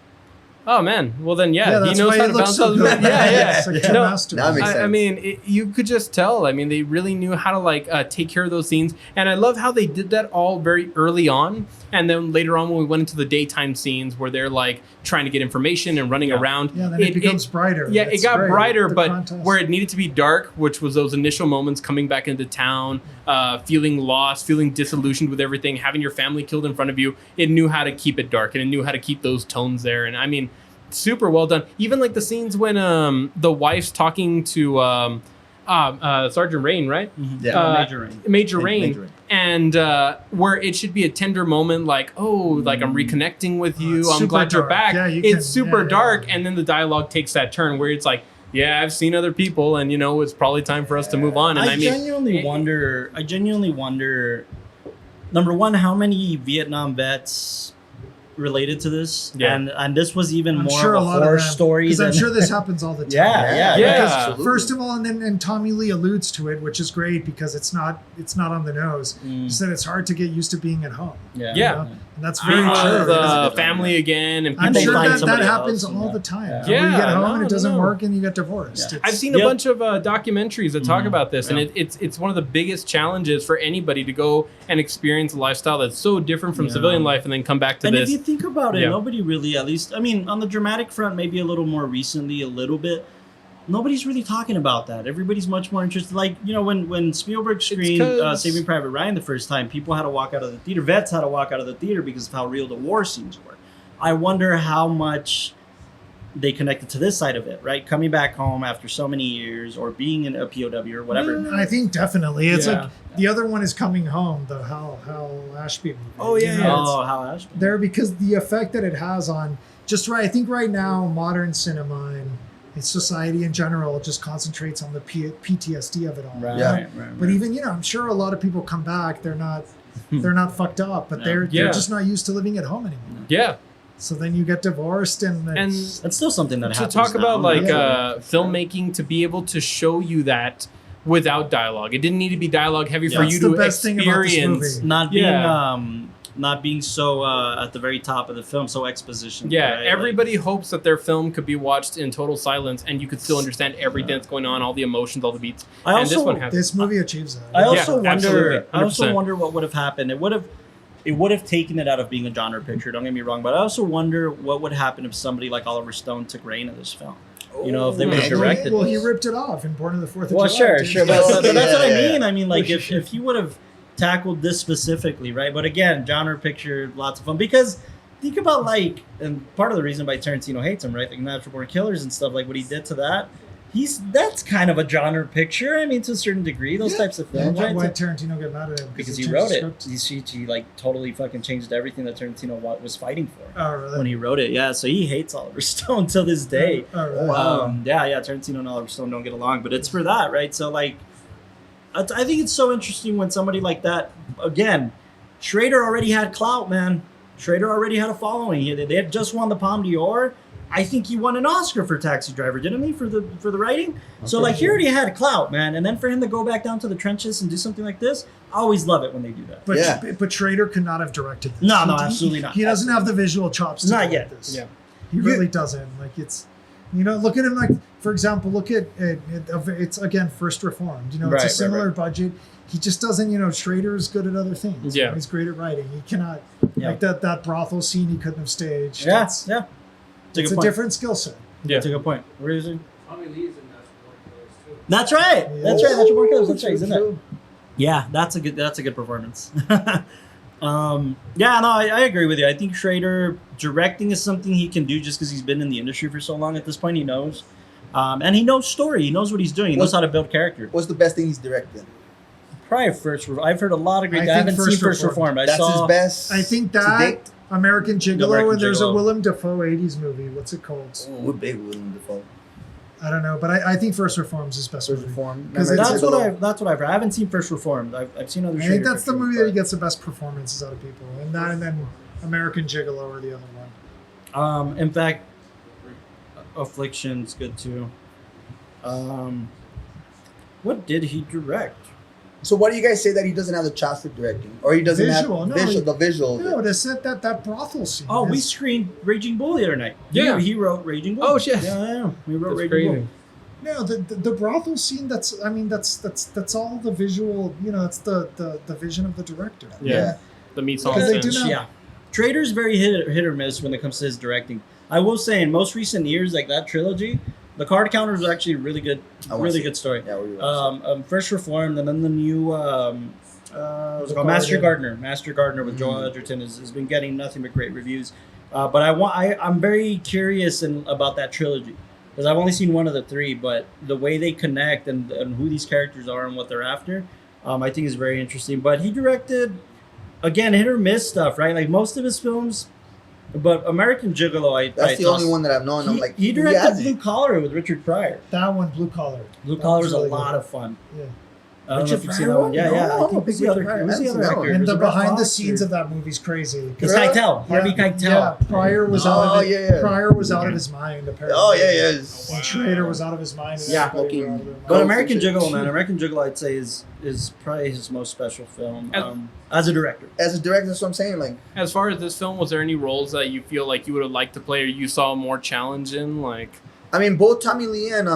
Oh man. Well then, he that's knows why how it to looks bounce so out. good. Yeah. It's like two No, masters. That makes I sense. mean, you could just tell. I mean, they really knew how to like take care of those scenes, and I love how they did that all very early on, and then later on when we went into the daytime scenes where they're like trying to get information and running around. Yeah, then it becomes brighter. Yeah, It's it got great. brighter, The but contrast. where it needed to be dark, which was those initial moments coming back into town, feeling lost, feeling disillusioned with everything, having your family killed in front of you, it knew how to keep it dark and it knew how to keep those tones there. And I mean, super well done. Even like the scenes when the wife's talking to Sergeant Rain, right? Yeah. Major Rain. Major Rain. Major Rain. And where it should be a tender moment, like, oh, like I'm reconnecting with you. it's I'm super glad you're dark. back. Yeah, you it's can- super yeah. dark. And then the dialogue takes that turn where it's like, yeah, I've seen other people and, it's probably time for us to move on. And I mean, genuinely wonder, number one, how many Vietnam vets related to this? Yeah. And this was even I'm more sure of a a lot horror of them, story because than I'm sure this happens all the time. Yeah. Yeah. absolutely. First of all, and Tommy Lee alludes to it, which is great because it's not on the nose. He said it's hard to get used to being at home. Yeah. You know? And that's very being true. with the family again. And I'm people they sure find that somebody happens else, all yeah. the time. Yeah. When you get Yeah, home no, and it doesn't no. work and you get divorced. Yeah. It's- I've seen a Yep. bunch of documentaries that talk about this, and Yeah. it's one of the biggest challenges for anybody to go and experience a lifestyle that's so different from Yeah. civilian life and then come back to And this. if you think about it, Yeah. nobody really, at least, I mean, on the dramatic front, maybe a little more recently, a little bit, nobody's really talking about that. Everybody's much more interested. Like, when Spielberg screened 'cause- Saving Private Ryan the first time, people had to walk out of the theater. Vets had to walk out of the theater because of how real the war scenes were. I wonder how much they connected to this side of it, right? Coming back home after so many years or being in a POW or whatever. I think definitely. It's Yeah. like the other one is Coming Home, the Hal Ashby movie. Oh, yeah, You know, yeah. it's- Oh, how Ash. there because the effect that it has on I think right now modern cinema and society in general just concentrates on the PTSD of it all. Right, Yeah. right. But even I'm sure a lot of people come back. They're not fucked up, but Yeah. they're Yeah. just not used to living at home anymore. Yeah, So then you get divorced and and That's still something that to happens talk now, about like right? filmmaking to be able to show you that without dialogue. It didn't need to be dialogue heavy for Yeah. you That's the to best thing about this experience. movie. not being Yeah. not being so at the very top of the film, so exposition. Yeah, right? everybody hopes that their film could be watched in total silence and you could still understand everything that's going on, all the emotions, all the beats. I And this also- one has This movie achieves that. I also Yeah, absolutely, wonder. I also 100%. wonder what would have happened. It would have taken it out of being a genre picture. Don't get me wrong, but I also wonder what would happen if somebody like Oliver Stone took reign of this film. You know, if they would have directed. Well, this. he ripped it off in Born on the 4th of Well, July. sure, dude. but that's what I Yeah, yeah, mean. yeah. I mean, like if he would have tackled this specifically, right? But again, genre picture, lots of fun because think about like, and part of the reason why Tarantino hates him, right? Like Natural Born Killers and stuff, like what he did to that. That's kind of a genre picture. I mean, to a certain degree, those types of Yeah, films, why, right? why Tarantino get mad at him? Because he he changed wrote the it. script? He like totally fucking changed everything that Tarantino was fighting for Oh, really? when he wrote it. Yeah, so he hates Oliver Stone till this day. Oh, really? Wow. Yeah, Tarantino and Oliver Stone don't get along, but it's for that, right? So like, I think it's so interesting when somebody like that. Again, Schrader already had clout, man. Schrader already had a following. They had just won the Palme d'Or. I think he won an Oscar for Taxi Driver, didn't he, for the writing? So like he already had clout, man. And then for him to go back down to the trenches and do something like this, I always love it when they do that. But Yeah. but Schrader could not have directed this. No, He- absolutely not. He doesn't have the visual chops to Not do yet. this. Yeah. He really doesn't. Like it's, look at him. Like for example, look at it's again First Reformed. It's Right, a right, similar right. budget. He just doesn't. Schrader's good at other things. Yeah. He's great at writing. He cannot Yeah. like that brothel scene. He couldn't have staged. Yeah, It's, yeah. it's a different skill set. Yeah. That's a good point. Where is he? Tommy Lee's in Natural Born Killers too. That's right. Yeah. That's right. Natural Born Killers. That's right. He's in True, that. true. Yeah, that's a good performance. Yeah, no, I agree with you. I think Schrader directing is something he can do just because he's been in the industry for so long. At this point, he knows, and he knows story. He knows what he's doing. He knows how to build character. What's the best thing he's directed? Probably I've heard a lot of great. I I, think haven't First seen First Reformed. Reformed. I That's saw. his best. I think to that date? American Gigolo, American and there's a Gigolo. Willem Dafoe '80s movie. What's it called? Oh, we're big Willem Dafoe. I don't know, but I think First Reform's his best First movie. Reform. Because American That's Gigolo. what I've heard. I haven't seen First Reformed. I've seen other. I Schrader think that's the pictures, movie that he but- gets the best performances out of people, and then American Gigolo are the other one. In fact, Affliction's good too. What did he direct? So why do you guys say that he doesn't have the chops for directing, or he doesn't Visual, have no, the visual? No, that's that brothel scene. Oh, we is- screened Raging Bull the other night. Yeah. he wrote Raging Bull. Oh, shit. Yeah, we wrote That's Raging crazy. Bull. No, the brothel scene. That's all the visual. That's the vision of the director. Yeah. The meat Because sauce. they do and- not- Yeah, Trader's very hit or miss when it comes to his directing. I will say, in most recent years, like that trilogy, the Card Counter was actually a really good, I wanna really see good it. story. Yeah, we First Reformed, and then the new what's it called? Master Gardener with Joel Edgerton has been getting nothing but great reviews. But I'm very curious about that trilogy because I've only seen one of the three, but the way they connect and who these characters are and what they're after, I think is very interesting. But he directed, again, hit or miss stuff, right? Like most of his films. But American Gigolo, That's the only one that I've known. I'm like, he who directed has Blue it? Collar with Richard Pryor. That one, Blue Collar. Blue That Collar was is really a lot good. of fun. Yeah. I don't know if Richard you've seen Pryor that one. one? Yeah, yeah. No, I think it was the other. Richard Pryor. It was the I other haven't actor. seen that It And was the Red behind the Fox scenes or- of that movie's crazy. It's Really? Keitel, Harvey Keitel. Yeah, Pryor was out Oh, of it. yeah. Pryor was out of his mind apparently. Oh yeah, yeah. And Schrader was out of his mind. And Yeah. everybody Smoking. was out of their But Coke mind. American and shit. Gigolo, man, American Gigolo, I'd say is probably his most special film As- as a director. As a director, that's what I'm saying. Like, As far as this film, was there any roles that you feel like you would have liked to play or you saw more challenge in? Like I mean, both Tommy Lee and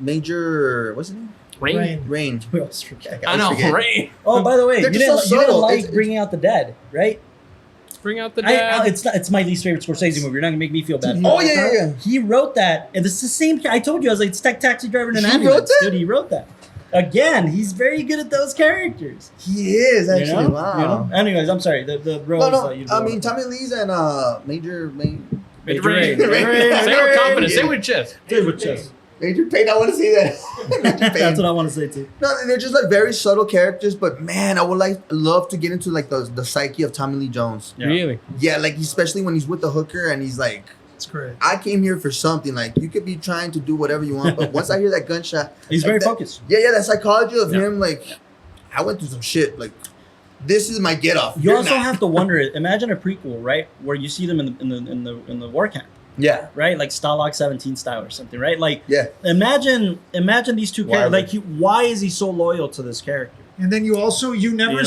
Major, what's his name? Rain? Rain. Who else forget? I know, forget. Rain. Oh, by the way, They're you just so didn't subtle. like It's- Bringing Out the Dead, right? Bring out the dad. It's my least favorite Scorsese movie. You're not gonna make me feel bad. Oh yeah. He wrote that, and it's the same. I told you, I was like, it's Taxi Driver and an He ambulance. wrote that? Dude, he wrote that. Again, he's very good at those characters. He is actually. You know? Wow. You know? Anyways, I'm sorry. The roles No, that you I mean, Tommy Lee's and Major Main. Major Rain. Rain. Rain. Say it with confidence. Yeah. Say it with chest. Dude with chest. Major Payne. I want to see that. Major Payne. That's what I want to say too. No, they're just like very subtle characters, but man, I would love to get into like the psyche of Tommy Lee Jones. Yeah. Really? Yeah, like especially when he's with the hooker and he's like, It's great. I came here for something. Like you could be trying to do whatever you want, but once I hear that gunshot, He's like very that- focused. Yeah, that psychology of Yeah. him, like I went through some shit. Like this is my get off. You also have to wonder. Imagine a prequel, right, where you see them in the war camp, yeah, right, like Stalag 17 style or something, right? Like yeah. imagine these two Why characters. would- Like, why is he so loyal to this character? And then you never You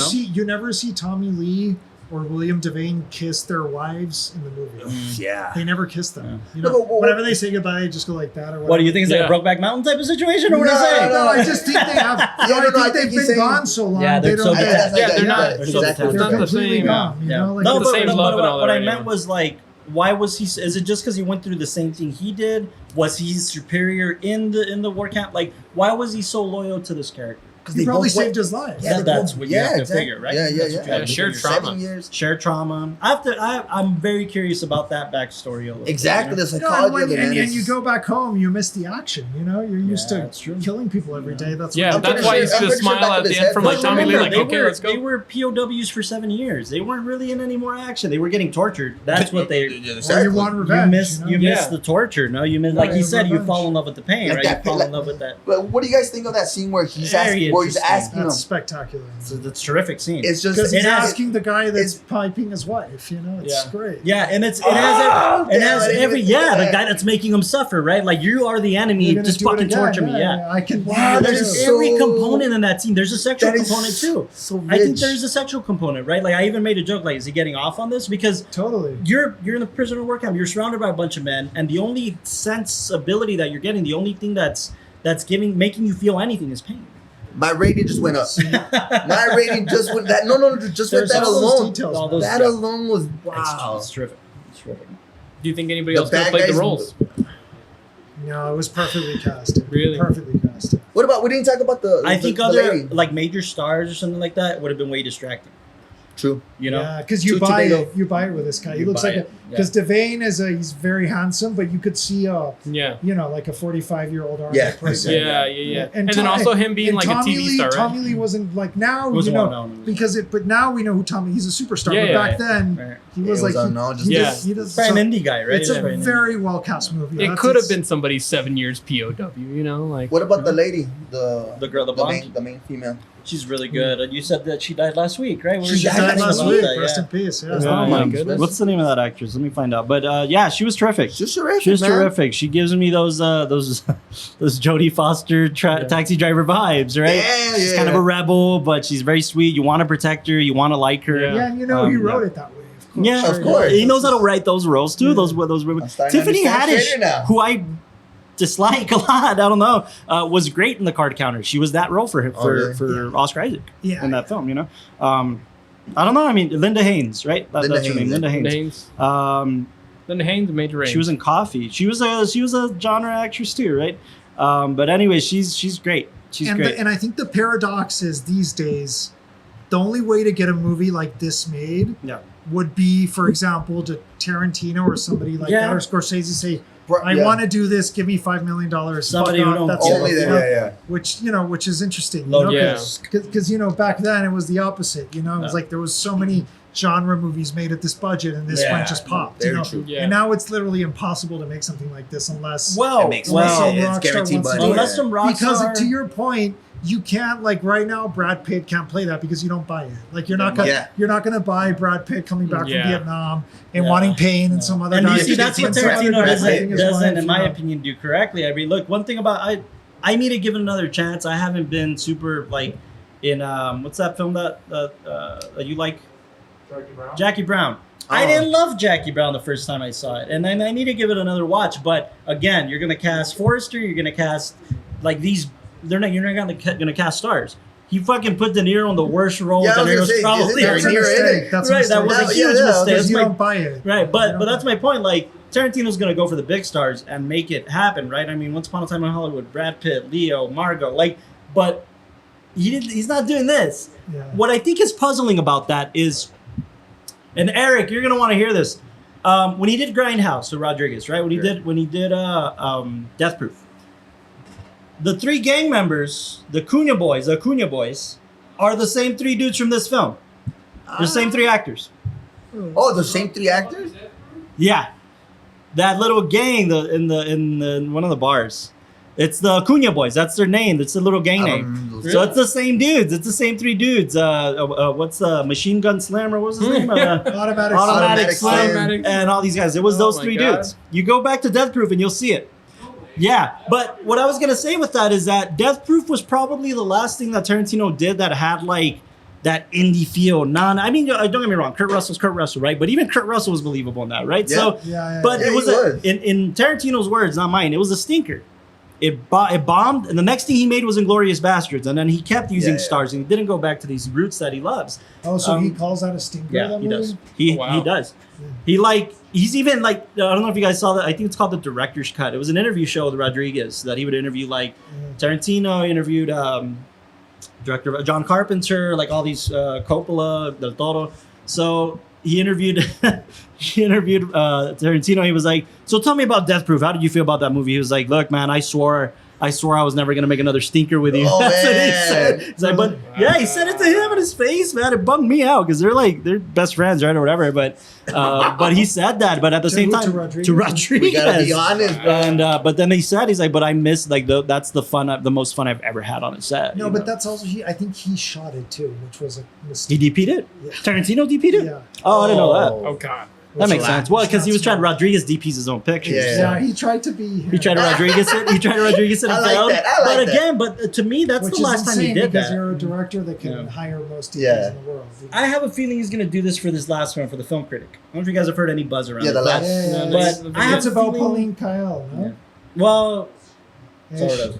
know? see Tommy Lee or William Devane kiss their wives in the movie. Yeah. They never kiss them. Yeah. You know, No, but whenever they say goodbye, they just go like that or whatever. What do you think? Is like Yeah. a Brokeback Mountain type of situation, or what are you No, saying? No, I just think they have. Yeah, no, no, I no, think I they've think he's been saying- gone so long. Yeah, they they're don't. so have- detached. Yeah, they're not. They're So so it's detached. not They're the completely same. gone. You Yeah. know, like No, the but, same but love and all what that I right meant now. was like, why was he? Is it just because he went through the same thing he did? Was he superior in the war camp? Like, why was he so loyal to this character? He probably saved his life. Yeah, they That's both- what you have to exactly. figure, right? Yeah, That's what you have Yeah, to shared figure. trauma. 7 years. Shared trauma. I'm very curious about that backstory a little bit, Exactly, you know? the You know, psychology and, when, of it. and, man, and you is- go back home, you miss the action. You know, you're used Yeah, that's to true. killing people every day. That's Yeah, what I'm that's pretty why sure- you see I'm the pretty sure smile back at in the his end head, from but like Tommy Lee, Remember, like, they okay, were, let's They go. were POWs for 7 years. They weren't really in any more action. They were getting tortured. That's what they. Or you want revenge. You miss Yeah. the torture. No, you miss, like Yeah, he said, you revenge. fall in love with the pain, Like right? that You fall like- in love with that. But what do you guys think of that scene where he's Very interesting. asking him? That's spectacular. It's a terrific scene. It's just Because he's It has- asking the guy that's it's- piping his wife. You know, it's Yeah. great. Yeah, and it Oh, has damn, I didn't every even think of the that. guy that's making him suffer, right? Like you are the enemy, You're gonna just do it fucking again. torture me. Yeah. I can. Wow, There's that is every so- component in that scene. There's a sexual that is component too. so I think rich. there's a sexual component, right? Like I even made a joke, like, is he getting off on this? Because Totally. you're in the prisoner work camp, you're surrounded by a bunch of men, and the only sensibility that you're getting, the only thing that's making you feel anything is pain. My rating just went up. My rating just went that. No, just with There's that all those alone. details, All man. those- That yeah. alone was It's, wow. it's terrific. It's terrific. Do you think anybody The else could have bad played the guys- roles? No, it was perfectly casted. Really? Perfectly casted. What about we didn't talk about the? I the- think the other lady. like major stars or something like that would have been way distracting. True. You know, Yeah, because you Two buy tomato. it. You buy it with this guy. He You looks buy like it, because Devane he's very handsome, but you could see Yeah. like a 45-year-old army Yeah. person. Yeah. And then Tom- also him being and like a Tommy TV Lee, star, right? Tommy Lee wasn't like now, It was you know, well known. but now we know who Tommy. He's a superstar. Yeah, but yeah, back then, Right. he was It like was unknown, just- Yeah. he does. By an so indie guy, right? it's Yeah, a by an indie. very well cast movie. It could have been somebody's 7 years POW, you know? Like, What about the lady? The girl, the blonde. main female. She's really good. You said that she died last week, right? We She were just died talking last about week. that, Rest yeah. in peace. Yeah. Oh my goodness. What's the name of that actress? Let me find out. But yeah, she was terrific. She's terrific. She was man. terrific. She gives me those Jodie Foster taxi driver vibes, right? Yeah, She's yeah. kind of a rebel, but she's very sweet. You want to protect her. You want to like her. Yeah. Yeah, and you know he Yeah. wrote it that way. Of course. Yeah, Of course. He knows how to write those roles too. Yeah. Those women. I'm starting to Tiffany understand Haddish, Schrader now. who I dislike a lot. I don't know. Was great in the card counter. She was that role for him Oh, really? for Oscar Isaac Yeah. in that film. You know. I don't know. I mean, Linda Haynes, right? Linda That's her name. Haynes. Linda Haynes. Haynes. Then Haynes, Major Range. She was in Coffee. She was a genre actress too, right? But anyway, she's great. She's great. And I think the paradox is these days, the only way to get a movie like this made Yeah. would be, for example, to Tarantino or somebody like Yeah. that, or Scorsese say, Bro, I yeah. want to do this, give me $5 million. Somebody who don't that's give it, Only a you that. know? Yeah. Which is interesting. You Low- know, yeah. Because back then it was the opposite. You know, it was Yeah. like there was so many genre movies made at this budget, and this Yeah. one just popped. Very You know? true. Yeah. And now it's literally impossible to make something like this unless Well, It makes unless sense. some It's rock star guaranteed wants to money. do unless it. some rock Because star, to your point, you can't, like, right now Brad Pitt can't play that because you don't buy it. Like you're not gonna Yeah. you're not gonna buy Brad Pitt coming back Yeah. from Vietnam and Yeah. wanting pain and some other and guy. you see, that's what and some other Tarantino guy doesn't- fighting his doesn't, wife, in you my know. opinion, do correctly. I mean, look, one thing about I need to give it another chance. I haven't been super like in what's that film that you like? Jackie Brown. I Oh. didn't love Jackie Brown the first time I saw it, and then I need to give it another watch. But again, you're gonna cast Forrester. You're gonna cast like these. You're not gonna cast stars. He fucking put De Niro in the worst role. Yeah, I De was gonna Niro's say, probably isn't there That's a De Niro in it? mistake. That's a Right, that was a mistake. huge mistake. Because That's you my- don't buy it. Right, You but don't that's buy my point. Like Tarantino's gonna go for the big stars and make it happen, right? I mean, Once Upon a Time in Hollywood, Brad Pitt, Leo, Margot, but he's not doing this. it. Yeah. What I think is puzzling about that is, and Eric, you're gonna want to hear this. When he did Grindhouse with Rodriguez, right? When he did Death Proof, the three gang members, the Cunha boys, are the same three dudes from this film. The same three actors. Oh, the same three actors? Yeah, that little gang in one of the bars. It's the Cunha boys. That's their name. That's the little gang name. So it's the same dudes. It's the same three dudes. What's the Machine Gun Slam or what was his name? Automatic. Automatic Slam Automatic and all these guys. It was Oh those my three God. dudes. You go back to Death Proof and you'll see it. Yeah, but what I was gonna say with that is that Death Proof was probably the last thing that Tarantino did that had like that indie feel. I mean, don't get me wrong. Kurt Russell's Kurt Russell, right? But even Kurt Russell was believable in that, right? Yeah. So, but it was in Tarantino's words, not mine. It was a stinker. It bombed, and the next thing he made was Inglourious Bastards, and then he kept using stars, and he didn't go back to these roots that he loves. Oh, so he calls that a stinker? Yeah, that he movie? does. He does. Yeah. He's even like, I don't know if you guys saw that. I think it's called the Director's Cut. It was an interview show with Rodriguez that he would interview like Tarantino interviewed director John Carpenter, like all these Coppola, Del Toro. So he interviewed Tarantino. He was like, "So tell me about Death Proof. How did you feel about that movie?" He was like, "Look, man, I swore I was never gonna make another stinker with you." Oh, That's what he man. said. He's like, but yeah, he said it to him in his face, man. It bummed me out because they're best friends, right, or whatever. But he said that. But at the same time, to Rodriguez. to Rodriguez, We gotta be honest, bro. and but then he's like, but I miss like that's the most fun I've ever had on a set. No, you but know? that's also he. I think he shot it too, which was a He mistake. DP'd it. Yeah. Tarantino DP'd it. Yeah. Oh, I didn't know that. Oh God. That makes Relax. sense. Well, because he was trying. Smart. Rodriguez DPs his own pictures. Yeah. so- Yeah, he tried to be. He tried to Rodriguez it. He tried to Rodriguez it. I And like failed. that. I like but that. again, but to me, that's Which the is last time he insane did because that. you're a director that can Yeah. hire most DPs Yeah. in the world. I have a feeling he's going to do this for this last one for the Film Critic. I don't know if you guys have heard any buzz around Yeah, it. the but- last. But I have It's a about feeling- Pauline Kael, no? Yeah. Well, Ish. sort of.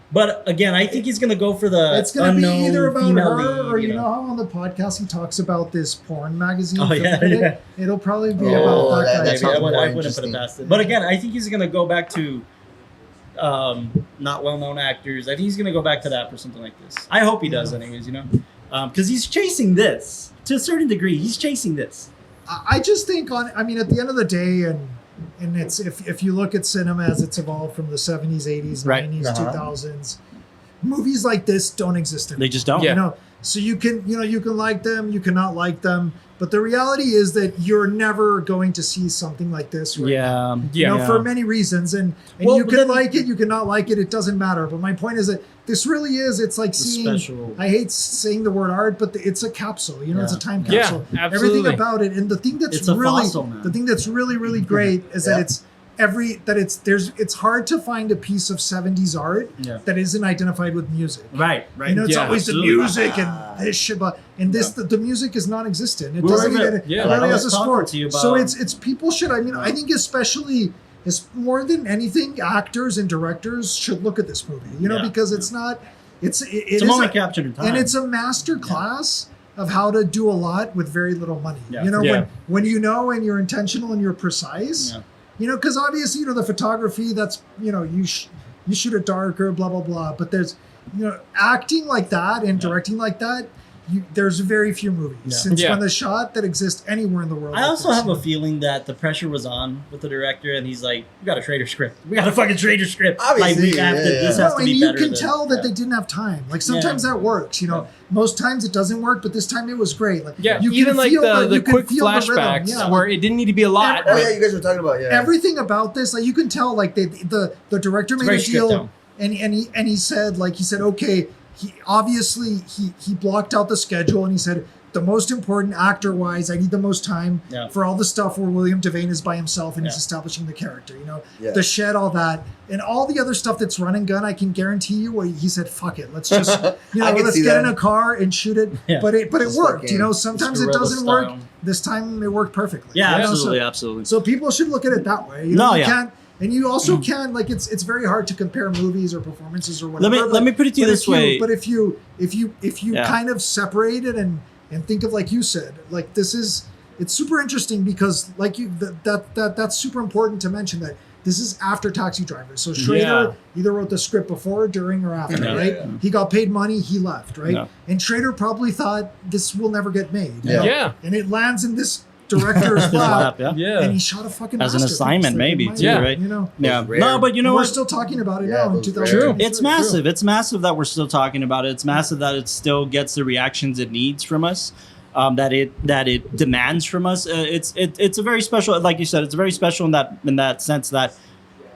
But again, I think he's going to go for the It's going to be unknown either about female her lead, or you know how on the podcast he talks about this porn magazine. Oh, Film yeah, Critic? yeah. It'll probably be Oh, about that that guy. sounds Maybe I more wouldn't put interesting. it past it. But again, I think he's going to go back to not well-known actors. I think he's going to go back to that for something like this. I hope he does, anyways. You know, because he's chasing this to a certain degree. He's chasing this. I just think I mean, at the end of the day, and it's if you look at cinema as it's evolved from the 70s, 80s, Right. 90s, Uh-huh. 2000s, movies like this don't exist anymore. They just don't. Yeah. You know, so you can like them, you cannot like them, but the reality is that you're never going to see something like this. Right now. Yeah. You know, for many reasons, and Well, you but can then- like it, you cannot like it. It doesn't matter. But my point is that this really is. It's like It's seeing. special. I hate saying the word art, but it's a capsule. You know, it's a time Yeah, capsule. absolutely. Everything about it, and the thing that's It's a really fossil, man. the thing that's really great is Yeah. that it's hard to find a piece of 70s art Yeah. that isn't identified with music. Right. Right. You know, it's Yeah, always absolutely. the music and this shit, but in this, the music is non-existent. It We were doesn't even- even. yeah, It like really I has a was talking score. to you So about- it's people should. I mean, I think especially. It's more than anything, actors and directors should look at this movie. You know, Yeah. because it's not. It's It's a moment captured in time. and it's a master class of how to do a lot with very little money. Yeah. You know, Yeah. when you know and you're intentional and you're precise. Yeah. You know, because obviously, you know, the photography. That's you shoot it darker, blah blah blah. But there's acting like that and directing like that. There's very few movies Yeah. since Yeah. when the shot that exists anywhere in the world. I like also this, have you a know. feeling that the pressure was on with the director, and he's like, "We got a Schrader script. We got a fucking Schrader script. Obviously, like, we have to. yeah, This yeah. has No, to and be you better." can than- tell that yeah. they didn't have time. Like sometimes Yeah. that works, you know. Most times it doesn't work, but this time it was great. Like Yeah, you even can like feel the you can quick feel the rhythm. flashbacks Yeah, where it didn't need to be a lot. Oh but- yeah, you guys were talking about everything about this, like you can tell, like the director made very a stripped deal, down. and he said okay, he obviously he blocked out the schedule, and he said the most important actor wise, I need the most time Yeah. for all the stuff where William Devane is by himself and he's Yeah. establishing the character, you know, Yeah. the shed, all that, and all the other stuff that's run and gun. I can guarantee you, where he said, "Fuck it, let's just I can let's see get that. in a car and shoot it." Yeah. But it Just worked, fucking- you know. Sometimes it guerrilla doesn't work. style. This time it worked perfectly. Yeah, you know, absolutely, so- absolutely. so people should look at it that way. You know, No, you yeah. can't, and you also can like it's very hard to compare movies or performances or whatever. Let me put it to you but this if you- way. But if you Yeah. kind of separate it and think of, like you said, like it's super interesting because like that's super important to mention that this is after Taxi Driver. So Schrader either wrote the script before, during, or after, Yeah. right? Yeah. He got paid money, he left, right? Yeah. And Schrader probably thought this will never get made. you Yeah. know? Yeah. And it lands in this director's His lap. lap, yeah. Yeah. And he shot a fucking As an masterpiece. assignment, Like, maybe, in my too, opinion, right? You know, Yeah. Those rare- No, but you know we're what? still talking about it Yeah, now in those 2000. It's massive. It's massive that we're still talking about it. It's massive that it still gets the reactions it needs from us. That it demands from us. It's a very special, like you said, it's very special in that sense that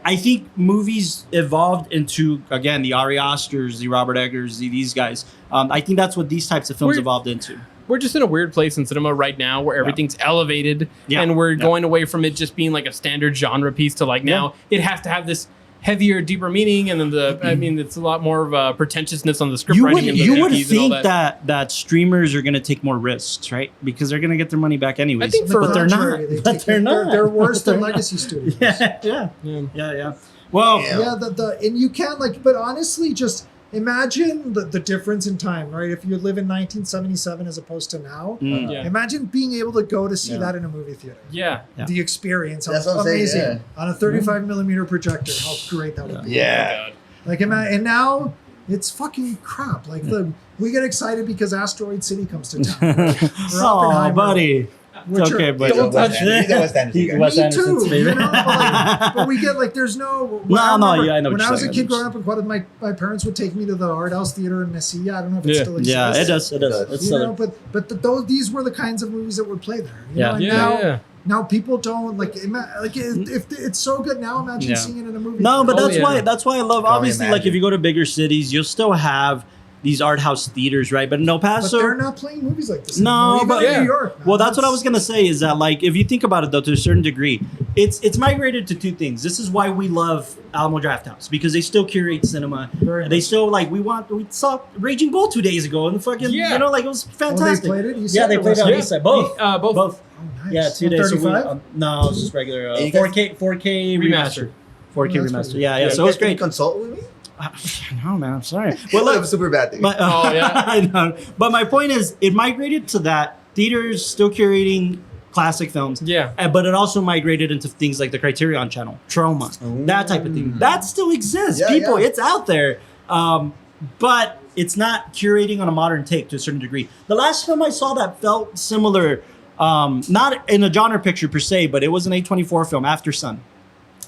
I think movies evolved into, again, the Ari Asters, the Robert Eggers, these guys. I think that's what these types of films We're- evolved into. We're just in a weird place in cinema right now where everything's elevated Yeah. and we're Yeah. going away from it just being like a standard genre piece to like now it has to have this heavier, deeper meaning, and then it's a lot more of a pretentiousness on the script You would writing and the you would DPs and all think that streamers are going to take more risks, right? Because they're going to get their money back anyways. I think On the but they're not. contrary, But they're not. They're worse than They're not. legacy studios. Yeah. Well, Yeah, and you can't but honestly, just imagine the difference in time, right? If you live in 1977 as opposed to now, Yeah. imagine being able to go to see Yeah. that in a movie theater. Yeah. Yeah. The experience, That's what I'm saying, amazing yeah. on a 35 millimeter projector. How great that would be! Yeah. Like, and now it's fucking crap. Like we get excited because Asteroid City comes to town. Or oh, Oppenheimer, buddy. which It's okay, are- buddy. Don't touch it. He's a Wes Anderson guy. Wes Me Anderson's too, favorite. you know, but we get there's no. when No, I no, remember yeah, I know what When you're I was a saying. kid growing up in Quad, my parents would take me to the art house theater in Mesilla. I don't know if it Yeah. still exists. Yeah, it does. It does. It does. It's You still know, but these were the kinds of movies that would play there. You Yeah. know, and Yeah. now people don't if it's so good now. Imagine Yeah. seeing it in a movie. No, but theater. that's why I love. Can only Obviously, like imagine. if you go to bigger cities, you'll still have these art house theaters, right? But in El But Paso, they're not playing movies like this. No, anymore. Even but- in Yeah. New York. man. well, that's what I was gonna say. Is that like if you think about it though, to a certain degree, it's migrated to two things. This is why we love Alamo Drafthouse because they still curate cinema. Very They much. still we saw Raging Bull 2 days ago and fucking Yeah. like it was Oh, fantastic. they played it. You Yeah, said they it played was- it on Yeah. East Side. Both. Both. Both. Oh, nice. Yeah, 2 days. So we, 35? no, it's just regular And you guys- 4K remastered. Remastered. 4K Oh, that's remastered. pretty Yeah, good. So it was Can you great. consult with me? No, man, I'm sorry. Well, Well, look, super bad thing. But, Oh, yeah. I know. But my point is, it migrated to that. Theaters still curating classic films. Yeah. But it also migrated into things like the Criterion Channel, Trauma, that type of thing. That still exists. Yeah, People, yeah. it's out there. But it's not curating on a modern take to a certain degree. The last film I saw that felt similar, not in a genre picture per se, but it was an A24 film, After Sun.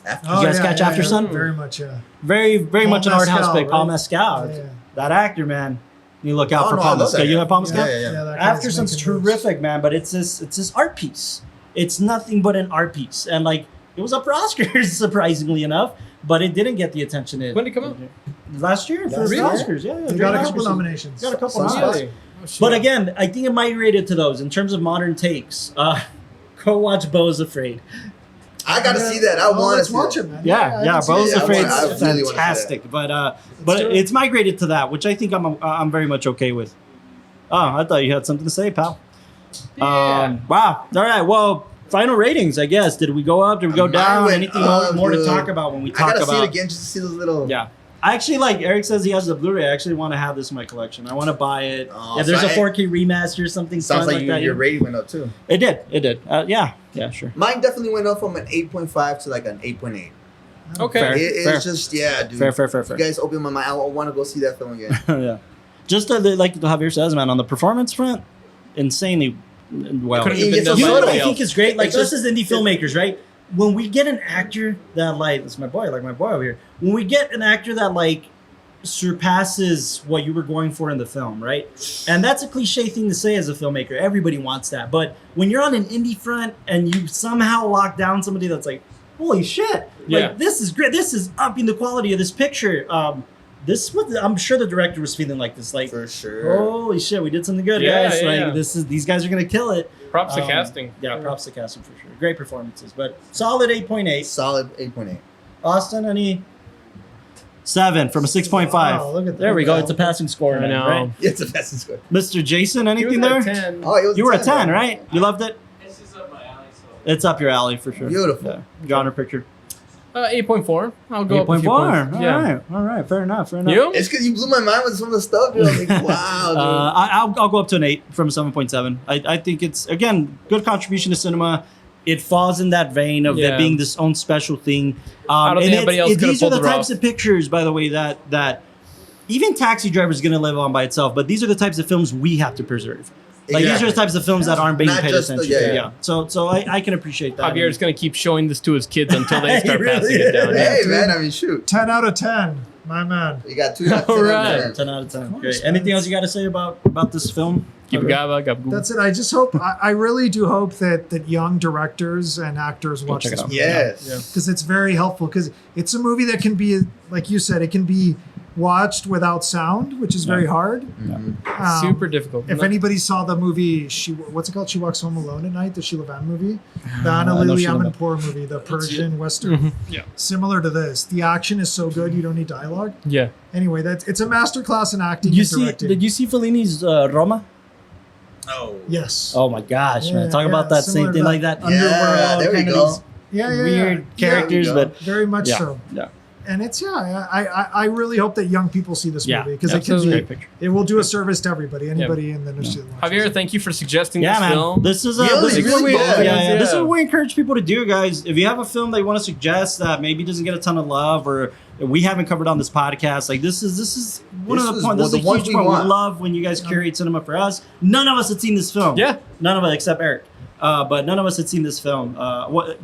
After You guys catch After Sun? Very much, yeah. Very Paul much an art house Mescal, pick. Paul right? Mescal. Yeah, yeah. That actor, man. You look out Oh, for no, I Paul love Mescal. that You guy. know Paul Mescal? Yeah. that guy's After Sun's making moves. terrific, man, but it's this art piece. It's nothing but an art piece, and like it was up for Oscars, surprisingly enough, but it didn't get the attention it. When did it come out? Last year for Last the year? Oscars. Yeah, They got a Oscars. couple nominations. Got a couple Some nominations. spots. Oh, shit. But again, I think it migrated to those in terms of modern takes. Go watch Beau's Afraid. I gotta see that. I Oh, want to let's see watch that. it, man. Yeah, I can see Beau's it. Afraid I is really wanna see fantastic, but do it. it's migrated to that, which I think I'm very much okay with. Oh, I thought you had something to say, pal. Yeah. Wow. All right. Well, final ratings, I guess. Did we go up? Did we go Mine down? went Anything up, more to dude. talk about when we I talk gotta about? see it again just to see those little. Yeah. I actually like Eric says he has the Blu-ray. I actually want to have this in my collection. I want to buy it. Oh, If there's so a 4K remaster or something Sounds fun like that. your rating went up too. It did. It did. Yeah, sure. Mine definitely went up from an 8.5 to like an 8.8. Okay. Fair. It's just you Fair. guys open my mind. I want to go see that film again. Yeah. Just like Javier says, man, on the performance front, insanely well. Couldn't have been done You by know what I anybody think is great? Like It's us just- as indie filmmakers, right? When we get an actor that that's my boy over here. When we get an actor that surpasses what you were going for in the film, right? And that's a cliche thing to say as a filmmaker. Everybody wants that. But when you're on an indie front and you somehow lock down somebody that's like, holy shit, Yeah. like this is great. This is upping the quality of this picture. I'm sure the director was feeling like this, like, For sure. holy shit, we did something good, Yeah, guys. yeah. Like these guys are gonna kill it. Props to casting. Yeah, props to casting for sure. Great performances, but solid 8.8. Solid 8.8. Austin, any 7 from a 6.5. Wow, look at that. There we go. It's a passing score. I man, know. right? It's a best score. Mr. Jason, He was anything at there? 10. Oh, it was You were a 10, man. right? You loved it? This is up my alley, so. It's up your alley for sure. Beautiful. Yeah. Genre picture. 8.4. I'll go up a few 8.4. points. All Yeah. right. All right. Fair enough. You? It's because you blew my mind with some of the stuff, dude. I was like, wow, dude. I'll go up to an 8 from a 7.7. I think it's, again, good contribution to cinema. It falls in that vein of Yeah. it being this own special thing. I don't think anybody else could have these are pulled the it types off. of pictures, by the way, that even Taxi Driver is going to live on by itself. But these are the types of films we have to preserve. Like these are Exactly. the types of films that aren't being Not paid just the- attention to. yeah. So I can appreciate that. Javier's going to keep showing this to his kids until they He start really passing it down. is. Hey, dude. man, I mean, shoot. 10 out of 10. My man. You got 2 out of 10. All right. 10 out of 10. course, Great. man. Anything else you got to say about this film? Keep it gaba, gab, That's it. I just hope, I really do hope that young directors and actors watch check it this out. movie. Yes. Because it's very helpful. Because it's a movie that can be, like you said, it can be watched without sound, which is very hard. Super difficult. If anybody saw the movie, what's it called? She Walks Home Alone at Night, the Sheila Van movie, the Anna I know Lily Sheila Van. Amanpour movie, the Persian Western. Yeah. Similar to this, the action is so good you don't need dialogue. Yeah. Anyway, it's a masterclass in acting Did you and see? directing. Did you see Fellini's Roma? Oh. Yes. Oh my gosh, man! Talk about that similar same to thing, that. like that Yeah, underworld there we kind of go. these Yeah, weird characters, There we go. but very much yeah, so. yeah, And it's I really hope that young people see this yeah. movie because it can absolutely. Great be, picture. it will do a service to everybody, anybody in the industry. that watches Javier, it. thank you for suggesting Yeah, this man. film. This is Really? this is what we Really? yeah, this is Yeah. what we encourage people to do, guys. If you have a film that you want to suggest that maybe doesn't get a ton of love or we haven't covered on this podcast, like this is one This of the is points. This is the a ones huge we point. We want. love when you guys curate cinema for us. None of us had seen this film. Yeah. None of us except Eric. But none of us had seen this film.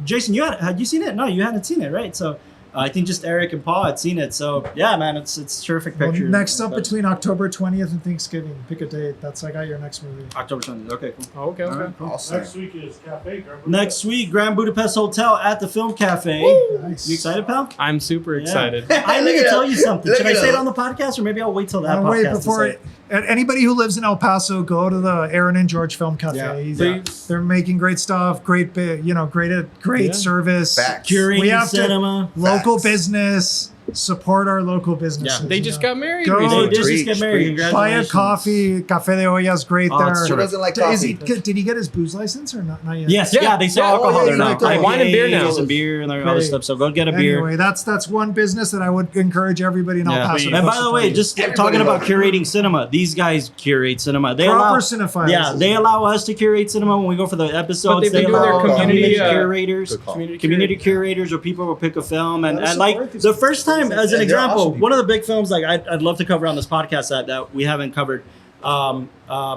Jason, had you seen it? No, you hadn't seen it, right? So I think just Eric and Paul had seen it. So yeah, man, it's a terrific Well, picture. next up between October 20th and Thanksgiving, pick a date. I got your next movie. October 20th. Okay, cool. Oh, okay, okay. Awesome. Next week is Cafe Garbo. Next week, Grand Budapest Hotel at the Film Cafe. Nice. You excited, pal? I'm super excited. I need Look to it tell up. you something. Look Should I it say it up. on the podcast, or maybe I'll wait till that I'll podcast wait to before say it? anybody who lives in El Paso, go to the Aaron and George Film Cafe. Yeah. They're making great stuff, great Yeah. service. Facts. Curating We have to- cinema. Local Facts. business, support our local businesses. They just got married Go- They recently. did just Preach, get married. preach. Congratulations. Buy a coffee. Cafe de Olla's great Oh, there. it's Who terrific. doesn't like Is coffee? did he get his booze license or not yet? Yes, Yeah. they sell Yeah. alcohol Oh, yeah, there now. yeah, yeah. Wine and beer now. IPAs and beer and other Great. stuff. So go get a beer. Anyway, that's one business that I would encourage everybody in El Yeah. Paso. to And by go the way, support. just Everybody talking about loves it. curating cinema, these guys curate cinema. They Proper allow, cinephiles. yeah, they allow us to curate cinema when we go for the episodes. But they've been They doing their allow community, curators. Good call. Community curators or people will pick a film and Let us like support these the people. first time as an Yeah, they're example, awesome one of the big films like I'd love to cover on this podcast that we haven't covered,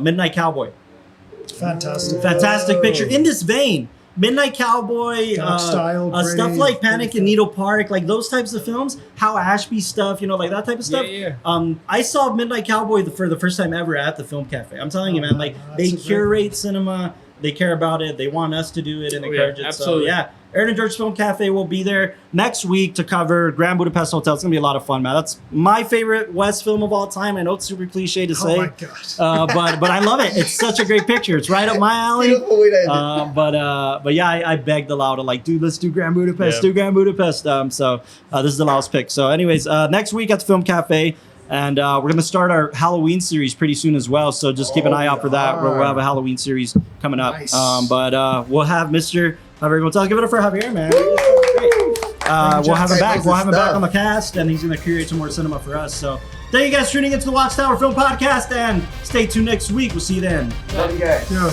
Midnight Cowboy. Fantastic picture in this vein. Midnight Cowboy, Dark style, stuff gray, like Panic pretty in Needle Park, like those types of films, Hal Ashby stuff, like that type of stuff. Yeah. I saw Midnight Cowboy for the first time ever at the Film Cafe. I'm telling you, man, like they That's a great- curate cinema, they care about it, they want us to do it and Oh, encourage yeah, it. absolutely. So yeah, Aaron and George Film Cafe will be there next week to cover Grand Budapest Hotel. It's gonna be a lot of fun, man. That's my favorite West film of all time. I know it's super cliche to Oh say, my gosh. but I love it. It's such a great picture. It's right up my alley. Beautiful way to end it. But yeah, I begged aloud to like, dude, let's do Grand Budapest, Yeah. do Grand Budapest. So this is the last pick. So anyways, next week at the Film Cafe. And we're going to start our Halloween series pretty soon as well. So just keep an eye out for that. We'll have a Halloween series coming up. Nice. But we'll have Mr. Javier González. Give it up for Javier, man. Great. We'll have him back. We'll have him back on the cast. And he's going to curate some more cinema for us. So thank you guys for tuning into the WatchTower Film Podcast. And stay tuned next week. We'll see you then. Love you guys. Yeah.